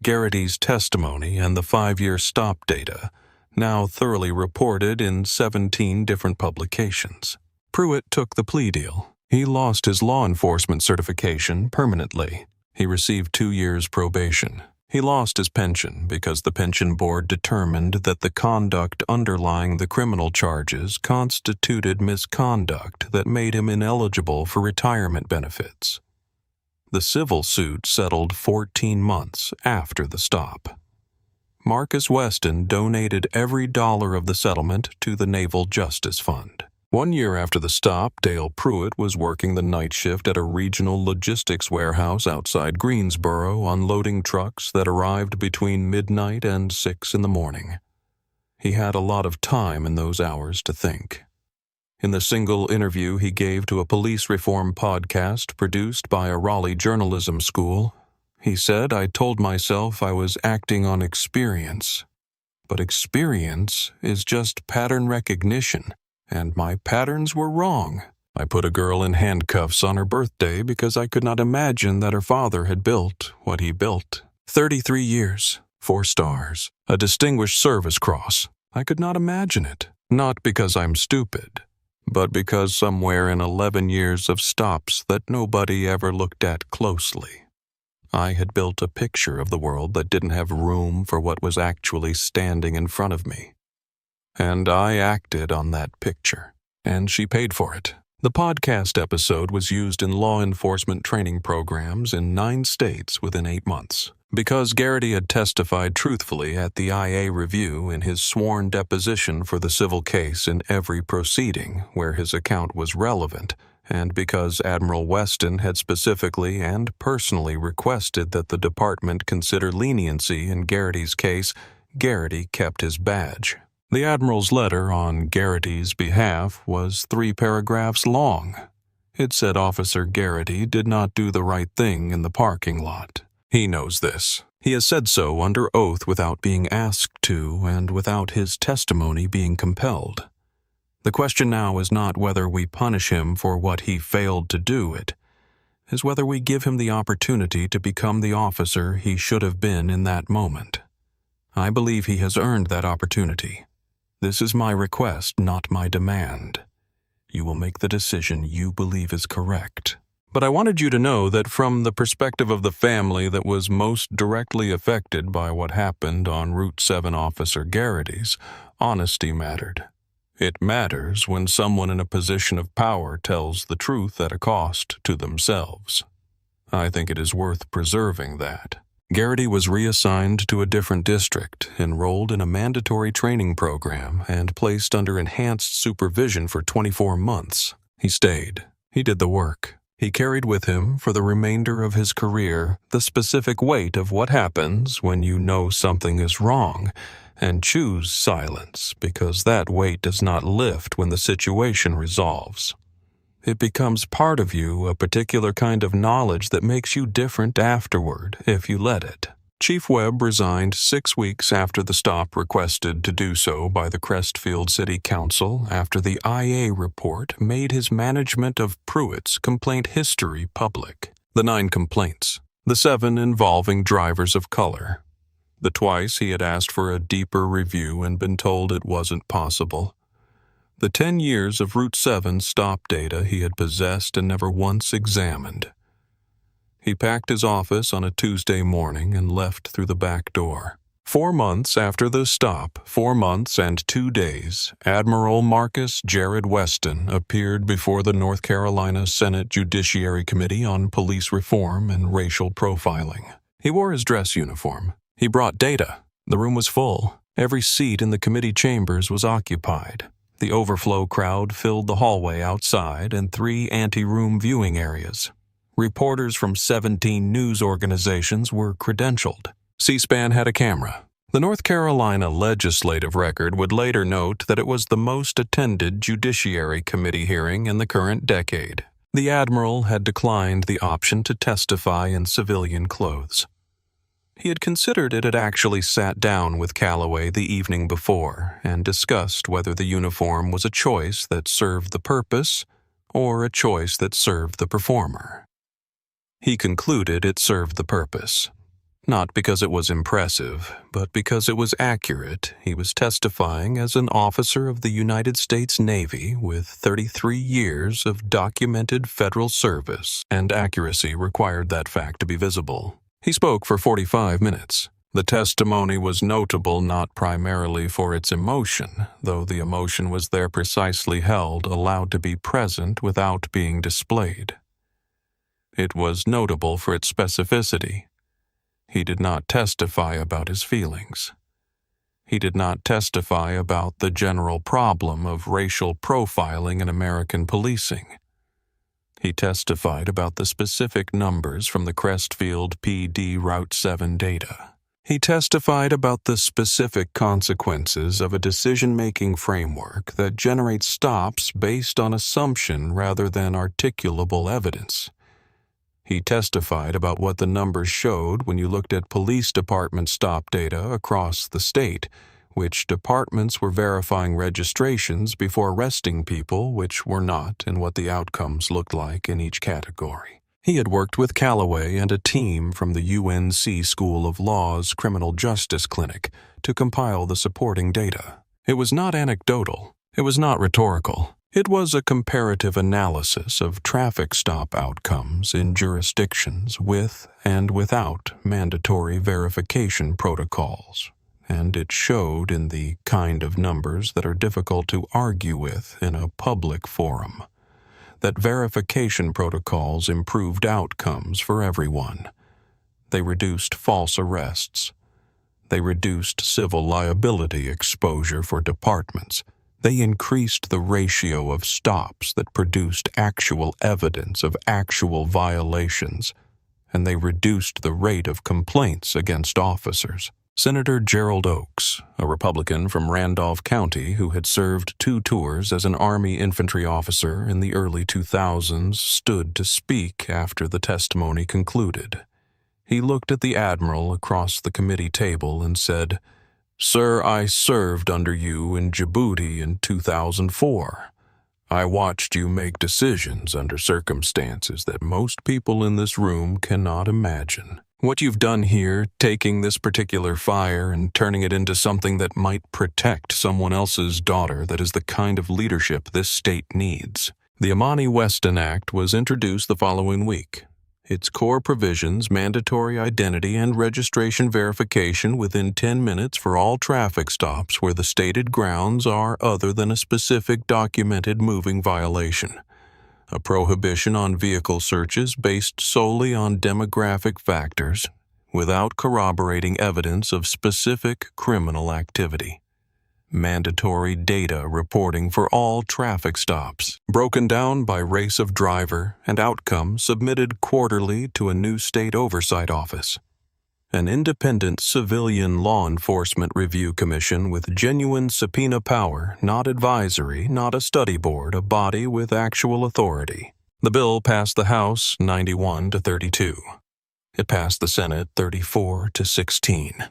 Garrity's testimony, and the 5-year stop data, now thoroughly reported in 17 different publications. Pruitt took the plea deal. He lost his law enforcement certification permanently. He received 2 years probation. He lost his pension because the pension board determined that the conduct underlying the criminal charges constituted misconduct that made him ineligible for retirement benefits. The civil suit settled 14 months after the stop. Marcus Weston donated every dollar of the settlement to the Naval Justice Fund. 1 year after the stop, Dale Pruitt was working the night shift at a regional logistics warehouse outside Greensboro, unloading trucks that arrived between midnight and 6 in the morning. He had a lot of time in those hours to think. In the single interview he gave to a police reform podcast produced by a Raleigh journalism school, he said, "I told myself I was acting on experience. But experience is just pattern recognition. And my patterns were wrong. I put a girl in handcuffs on her birthday because I could not imagine that her father had built what he built. 33 years, 4 stars, a Distinguished Service Cross. I could not imagine it. Not because I'm stupid, but because somewhere in 11 years of stops that nobody ever looked at closely, I had built a picture of the world that didn't have room for what was actually standing in front of me. And I acted on that picture, and she paid for it." The podcast episode was used in law enforcement training programs in 9 states within 8 months. Because Garrity had testified truthfully at the IA review in his sworn deposition for the civil case in every proceeding where his account was relevant, and because Admiral Weston had specifically and personally requested that the department consider leniency in Garrity's case, Garrity kept his badge. The Admiral's letter on Garrity's behalf was 3 paragraphs long. It said Officer Garrity did not do the right thing in the parking lot. He knows this. He has said so under oath without being asked to and without his testimony being compelled. The question now is not whether we punish him for what he failed to do, it is whether we give him the opportunity to become the officer he should have been in that moment. I believe he has earned that opportunity. This is my request, not my demand. You will make the decision you believe is correct. But I wanted you to know that from the perspective of the family that was most directly affected by what happened on Route 7 Officer Garrity's, honesty mattered. It matters when someone in a position of power tells the truth at a cost to themselves. I think it is worth preserving that. Garrity was reassigned to a different district, enrolled in a mandatory training program, and placed under enhanced supervision for 24 months. He stayed. He did the work. He carried with him, for the remainder of his career, the specific weight of what happens when you know something is wrong, and choose silence because that weight does not lift when the situation resolves. It becomes part of you, a particular kind of knowledge that makes you different afterward, if you let it. Chief Webb resigned 6 weeks after the stop requested to do so by the Crestfield City Council after the IA report made his management of Pruitt's complaint history public. The 9 complaints, the 7 involving drivers of color. The twice he had asked for a deeper review and been told it wasn't possible. The 10 years of Route 7 stop data he had possessed and never once examined. He packed his office on a Tuesday morning and left through the back door. 4 months after the stop, 4 months and 2 days, Admiral Marcus Jared Weston appeared before the North Carolina Senate Judiciary Committee on Police Reform and Racial Profiling. He wore his dress uniform. He brought data. The room was full. Every seat in the committee chambers was occupied. The overflow crowd filled the hallway outside and 3 ante-room viewing areas. Reporters from 17 news organizations were credentialed. C-SPAN had a camera. The North Carolina legislative record would later note that it was the most attended Judiciary Committee hearing in the current decade. The Admiral had declined the option to testify in civilian clothes. He had considered it, had actually sat down with Calloway the evening before and discussed whether the uniform was a choice that served the purpose or a choice that served the performer. He concluded it served the purpose. Not because it was impressive, but because it was accurate. He was testifying as an officer of the United States Navy with 33 years of documented federal service, and accuracy required that fact to be visible. He spoke for 45 minutes. The testimony was notable not primarily for its emotion, though the emotion was there precisely held, allowed to be present without being displayed. It was notable for its specificity. He did not testify about his feelings. He did not testify about the general problem of racial profiling in American policing. He testified about the specific numbers from the Crestfield PD Route 7 data. He testified about the specific consequences of a decision-making framework that generates stops based on assumption rather than articulable evidence. He testified about what the numbers showed when you looked at police department stop data across the state, which departments were verifying registrations before arresting people which were not, and what the outcomes looked like in each category. He had worked with Calloway and a team from the UNC School of Law's Criminal Justice Clinic to compile the supporting data. It was not anecdotal. It was not rhetorical. It was a comparative analysis of traffic stop outcomes in jurisdictions with and without mandatory verification protocols, and it showed in the kind of numbers that are difficult to argue with in a public forum that verification protocols improved outcomes for everyone. They reduced false arrests. They reduced civil liability exposure for departments. They increased the ratio of stops that produced actual evidence of actual violations, and they reduced the rate of complaints against officers. Senator Gerald Oaks, a Republican from Randolph County who had served 2 tours as an Army infantry officer in the early 2000s, stood to speak after the testimony concluded. He looked at the Admiral across the committee table and said, "Sir, I served under you in Djibouti in 2004. I watched you make decisions under circumstances that most people in this room cannot imagine. What you've done here, taking this particular fire and turning it into something that might protect someone else's daughter, that is the kind of leadership this state needs." The Amani Weston Act was introduced the following week. Its core provisions, mandatory identity and registration verification within 10 minutes for all traffic stops where the stated grounds are other than a specific documented moving violation. A prohibition on vehicle searches based solely on demographic factors without corroborating evidence of specific criminal activity. mandatory data reporting for all traffic stops, broken down by race of driver and outcome submitted quarterly to a new state oversight office. An independent civilian law enforcement review commission with genuine subpoena power, not advisory, not a study board, a body with actual authority. The bill passed the House 91-32. It passed the Senate 34-16.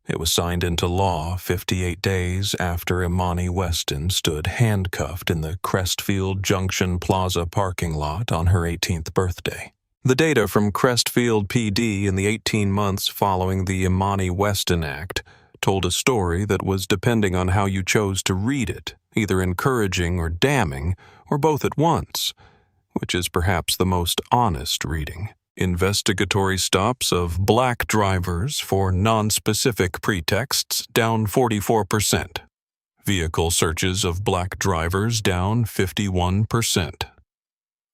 It was signed into law 58 days after Imani Weston stood handcuffed in the Crestfield Junction Plaza parking lot on her 18th birthday. The data from Crestfield PD in the 18 months following the Imani Weston Act told a story that was, depending on how you chose to read it, either encouraging or damning, or both at once, which is perhaps the most honest reading. Investigatory stops of black drivers for non-specific pretexts down 44%. Vehicle searches of black drivers down 51%.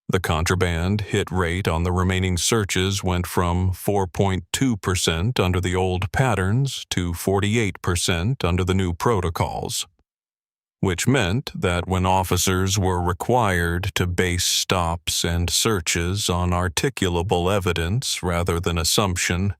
The contraband hit rate on the remaining searches went from 4.2% under the old patterns to 48% under the new protocols, which meant that when officers were required to base stops and searches on articulable evidence rather than assumption,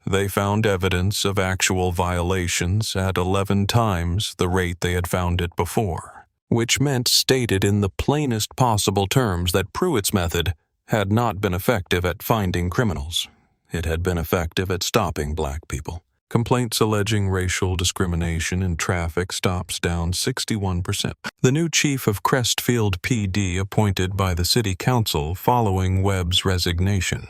they found evidence of actual violations at 11 times the rate they had found it before, which meant, stated in the plainest possible terms, that Pruitt's method had not been effective at finding criminals. It had been effective at stopping black people. Complaints alleging racial discrimination in traffic stops down 61%. The new chief of Crestfield PD, appointed by the city council following Webb's resignation,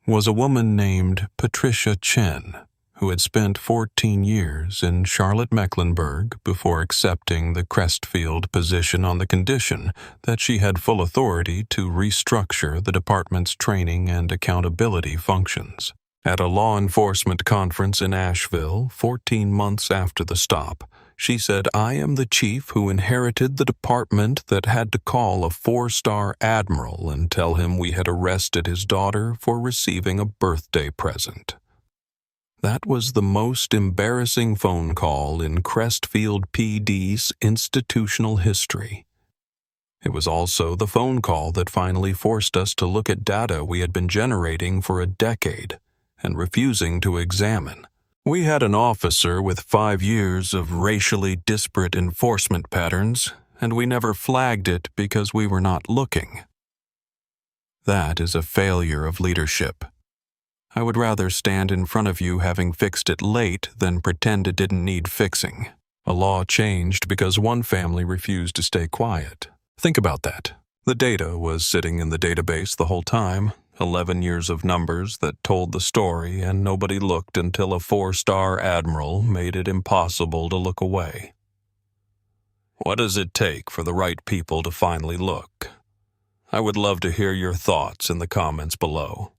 was a woman named Patricia Chen, who had spent 14 years in Charlotte-Mecklenburg before accepting the Crestfield position on the condition that she had full authority to restructure the department's training and accountability functions. At a law enforcement conference in Asheville, 14 months after the stop, she said, "I am the chief who inherited the department that had to call a 4-star Admiral and tell him we had arrested his daughter for receiving a birthday present." That was the most embarrassing phone call in Crestfield PD's institutional history. It was also the phone call that finally forced us to look at data we had been generating for a decade and refusing to examine. We had an officer with 5 years of racially disparate enforcement patterns, and we never flagged it because we were not looking. That is a failure of leadership. I would rather stand in front of you having fixed it late than pretend it didn't need fixing. A law changed because one family refused to stay quiet. Think about that. The data was sitting in the database the whole time, 11 years of numbers that told the story, and nobody looked until a 4-star Admiral made it impossible to look away. What does it take for the right people to finally look? I would love to hear your thoughts in the comments below.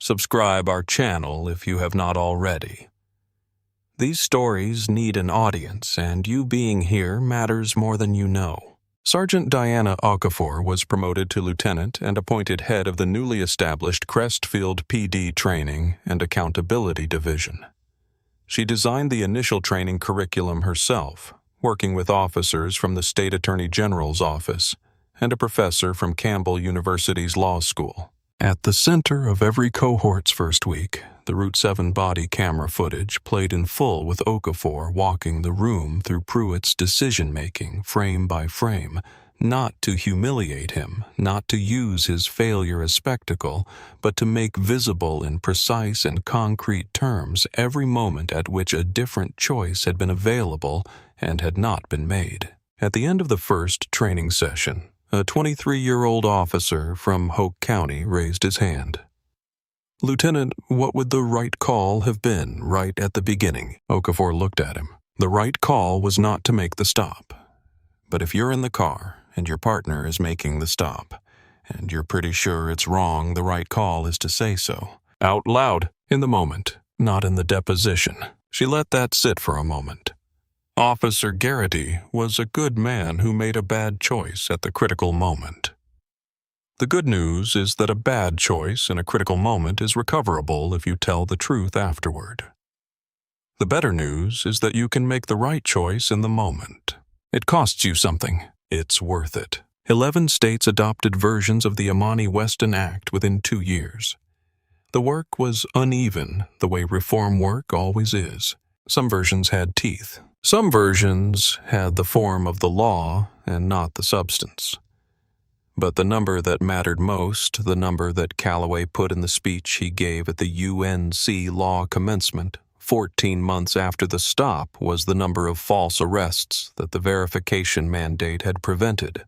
Subscribe our channel if you have not already. These stories need an audience, and you being here matters more than you know. Sergeant Diana Okafor was promoted to lieutenant and appointed head of the newly established Crestfield PD Training and Accountability Division. She designed the initial training curriculum herself, working with officers from the State Attorney General's office and a professor from Campbell University's law school. At the center of every cohort's first week, the Route 7 body camera footage played in full with Okafor walking the room through Pruitt's decision-making frame by frame, not to humiliate him, not to use his failure as spectacle, but to make visible in precise and concrete terms every moment at which a different choice had been available and had not been made. At the end of the first training session, a 23-year-old officer from Hoke County raised his hand. "Lieutenant, what would the right call have been right at the beginning?" Okafor looked at him. "The right call was not to make the stop. But if you're in the car and your partner is making the stop, and you're pretty sure it's wrong, the right call is to say so. Out loud, in the moment, not in the deposition." She let that sit for a moment. Officer Garrity was a good man who made a bad choice at the critical moment. The good news is that a bad choice in a critical moment is recoverable if you tell the truth afterward. The better news is that you can make the right choice in the moment. It costs you something. It's worth it. 11 states adopted versions of the Imani-Weston Act within 2 years. The work was uneven, the way reform work always is. Some versions had teeth. Some versions had the form of the law and not the substance. But the number that mattered most, the number that Calloway put in the speech he gave at the UNC law commencement 14 months after the stop, was the number of false arrests that the verification mandate had prevented.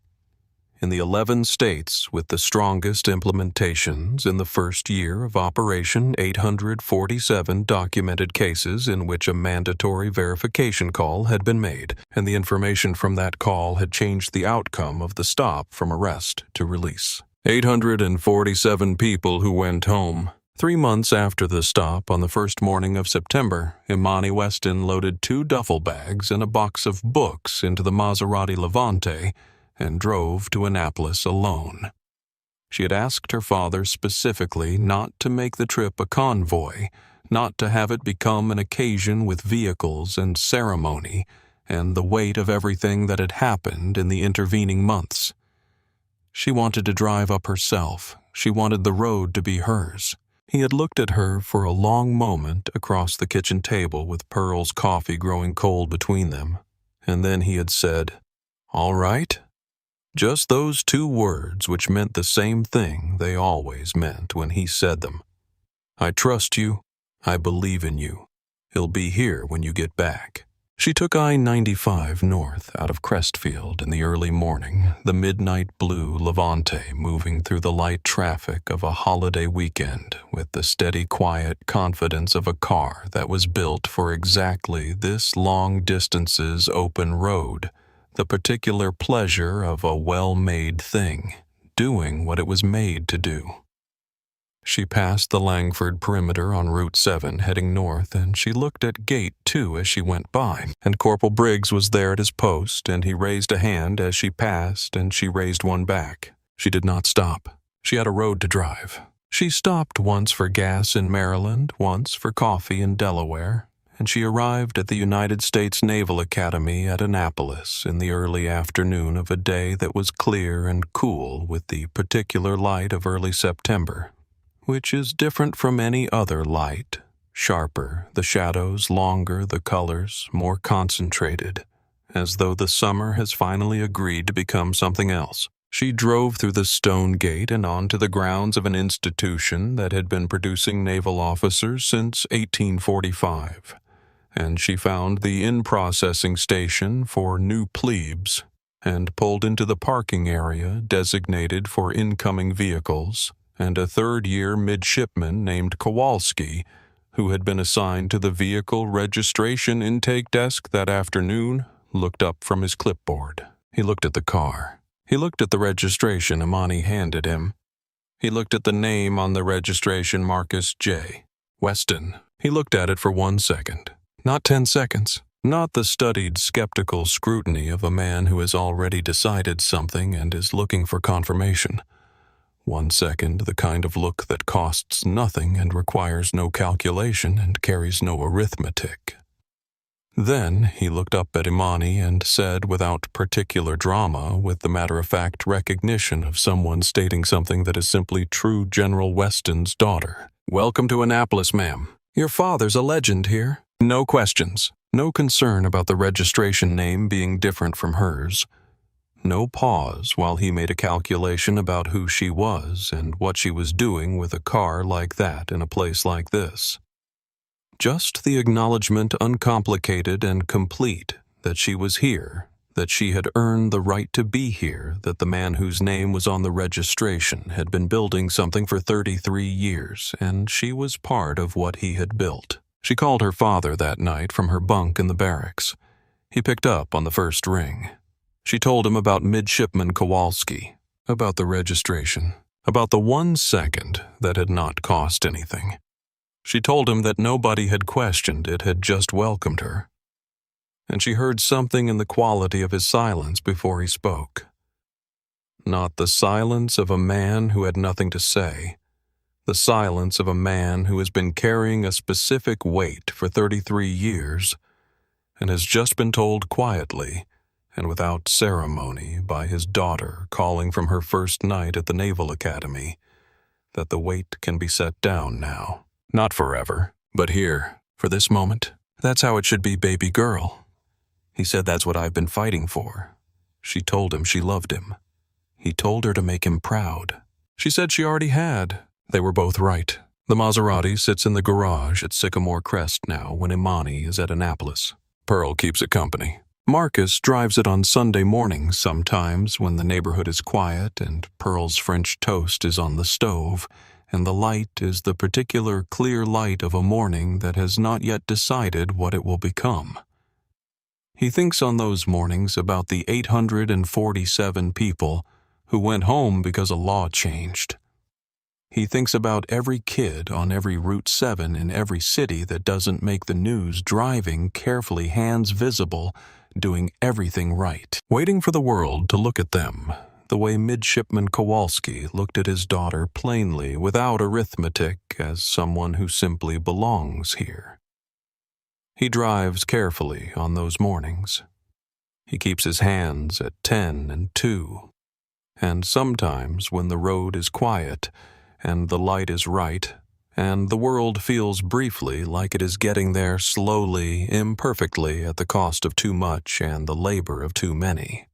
In the 11 states with the strongest implementations in the first year of operation, 847 documented cases in which a mandatory verification call had been made, and the information from that call had changed the outcome of the stop from arrest to release. 847 people who went home. 3 months after the stop, on the first morning of September, Imani Weston loaded 2 duffel bags and a box of books into the Maserati Levante and drove to Annapolis alone. She had asked her father specifically not to make the trip a convoy, not to have it become an occasion with vehicles and ceremony and the weight of everything that had happened in the intervening months. She wanted to drive up herself. She wanted the road to be hers. He had looked at her for a long moment across the kitchen table with Pearl's coffee growing cold between them, and then he had said, "All right?" Just those 2 words which meant the same thing they always meant when he said them. "I trust you. I believe in you. He'll be here when you get back." She took I-95 north out of Crestfield in the early morning, the midnight blue Levante moving through the light traffic of a holiday weekend with the steady, quiet confidence of a car that was built for exactly this long distances open road, the particular pleasure of a well-made thing, doing what it was made to do. She passed the Langford perimeter on Route 7 heading north, and she looked at Gate 2 as she went by, and Corporal Briggs was there at his post, and he raised a hand as she passed, and she raised one back. She did not stop. She had a road to drive. She stopped once for gas in Maryland, once for coffee in Delaware, and she arrived at the United States Naval Academy at Annapolis in the early afternoon of a day that was clear and cool with the particular light of early September, which is different from any other light, sharper, the shadows longer, the colors more concentrated, as though the summer has finally agreed to become something else. She drove through the stone gate and onto the grounds of an institution that had been producing naval officers since 1845, and she found the in-processing station for new plebes, and pulled into the parking area designated for incoming vehicles, and a third-year midshipman named Kowalski, who had been assigned to the vehicle registration intake desk that afternoon, looked up from his clipboard. He looked at the car. He looked at the registration Imani handed him. He looked at the name on the registration, Marcus J. Weston. He looked at it for 1 second. Not 10 seconds. Not the studied, skeptical scrutiny of a man who has already decided something and is looking for confirmation. 1 second, the kind of look that costs nothing and requires no calculation and carries no arithmetic. Then he looked up at Imani and said without particular drama, with the matter-of-fact recognition of someone stating something that is simply true General Weston's daughter, "Welcome to Annapolis, ma'am. Your father's a legend here. No questions. No concern about the registration name being different from hers. No pause while he made a calculation about who she was and what she was doing with a car like that in a place like this. Just the acknowledgement, uncomplicated and complete, that she was here, that she had earned the right to be here, that the man whose name was on the registration had been building something for 33 years, and she was part of what he had built. She called her father that night from her bunk in the barracks. He picked up on the first ring. She told him about Midshipman Kowalski, about the registration, about the 1 second that had not cost anything. She told him that nobody had questioned it, had just welcomed her. And she heard something in the quality of his silence before he spoke. Not the silence of a man who had nothing to say, The silence of a man who has been carrying a specific weight for 33 years and has just been told quietly and without ceremony by his daughter calling from her first night at the Naval Academy that the weight can be set down now. Not forever, but here, for this moment. That's how it should be, baby girl. He said that's what I've been fighting for. She told him she loved him. He told her to make him proud. She said she already had. They were both right. The Maserati sits in the garage at Sycamore Crest now when Imani is at Annapolis. Pearl keeps it company. Marcus drives it on Sunday mornings sometimes when the neighborhood is quiet and Pearl's French toast is on the stove, and the light is the particular clear light of a morning that has not yet decided what it will become. He thinks on those mornings about the 847 people who went home because a law changed. He thinks about every kid on every Route 7 in every city that doesn't make the news driving carefully, hands visible, doing everything right, waiting for the world to look at them, the way Midshipman Kowalski looked at his daughter plainly without arithmetic as someone who simply belongs here. He drives carefully on those mornings. He keeps his hands at 10 and 2, and sometimes when the road is quiet and the light is right, and the world feels briefly like it is getting there slowly, imperfectly, at the cost of too much and the labor of too many.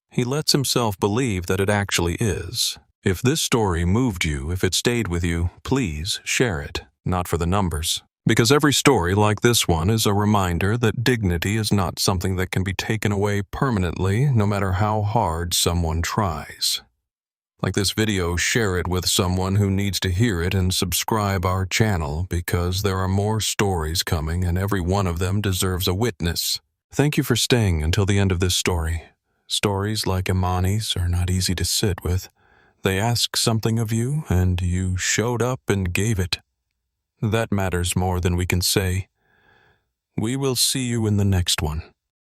He lets himself believe that it actually is. If this story moved you, if it stayed with you, please share it, not for the numbers. Because every story like this one is a reminder that dignity is not something that can be taken away permanently, no matter how hard someone tries. Like this video, share it with someone who needs to hear it and subscribe our channel because there are more stories coming and every one of them deserves a witness. Thank you for staying until the end of this story. Stories like Imani's are not easy to sit with. They ask something of you and you showed up and gave it. That matters more than we can say. We will see you in the next one.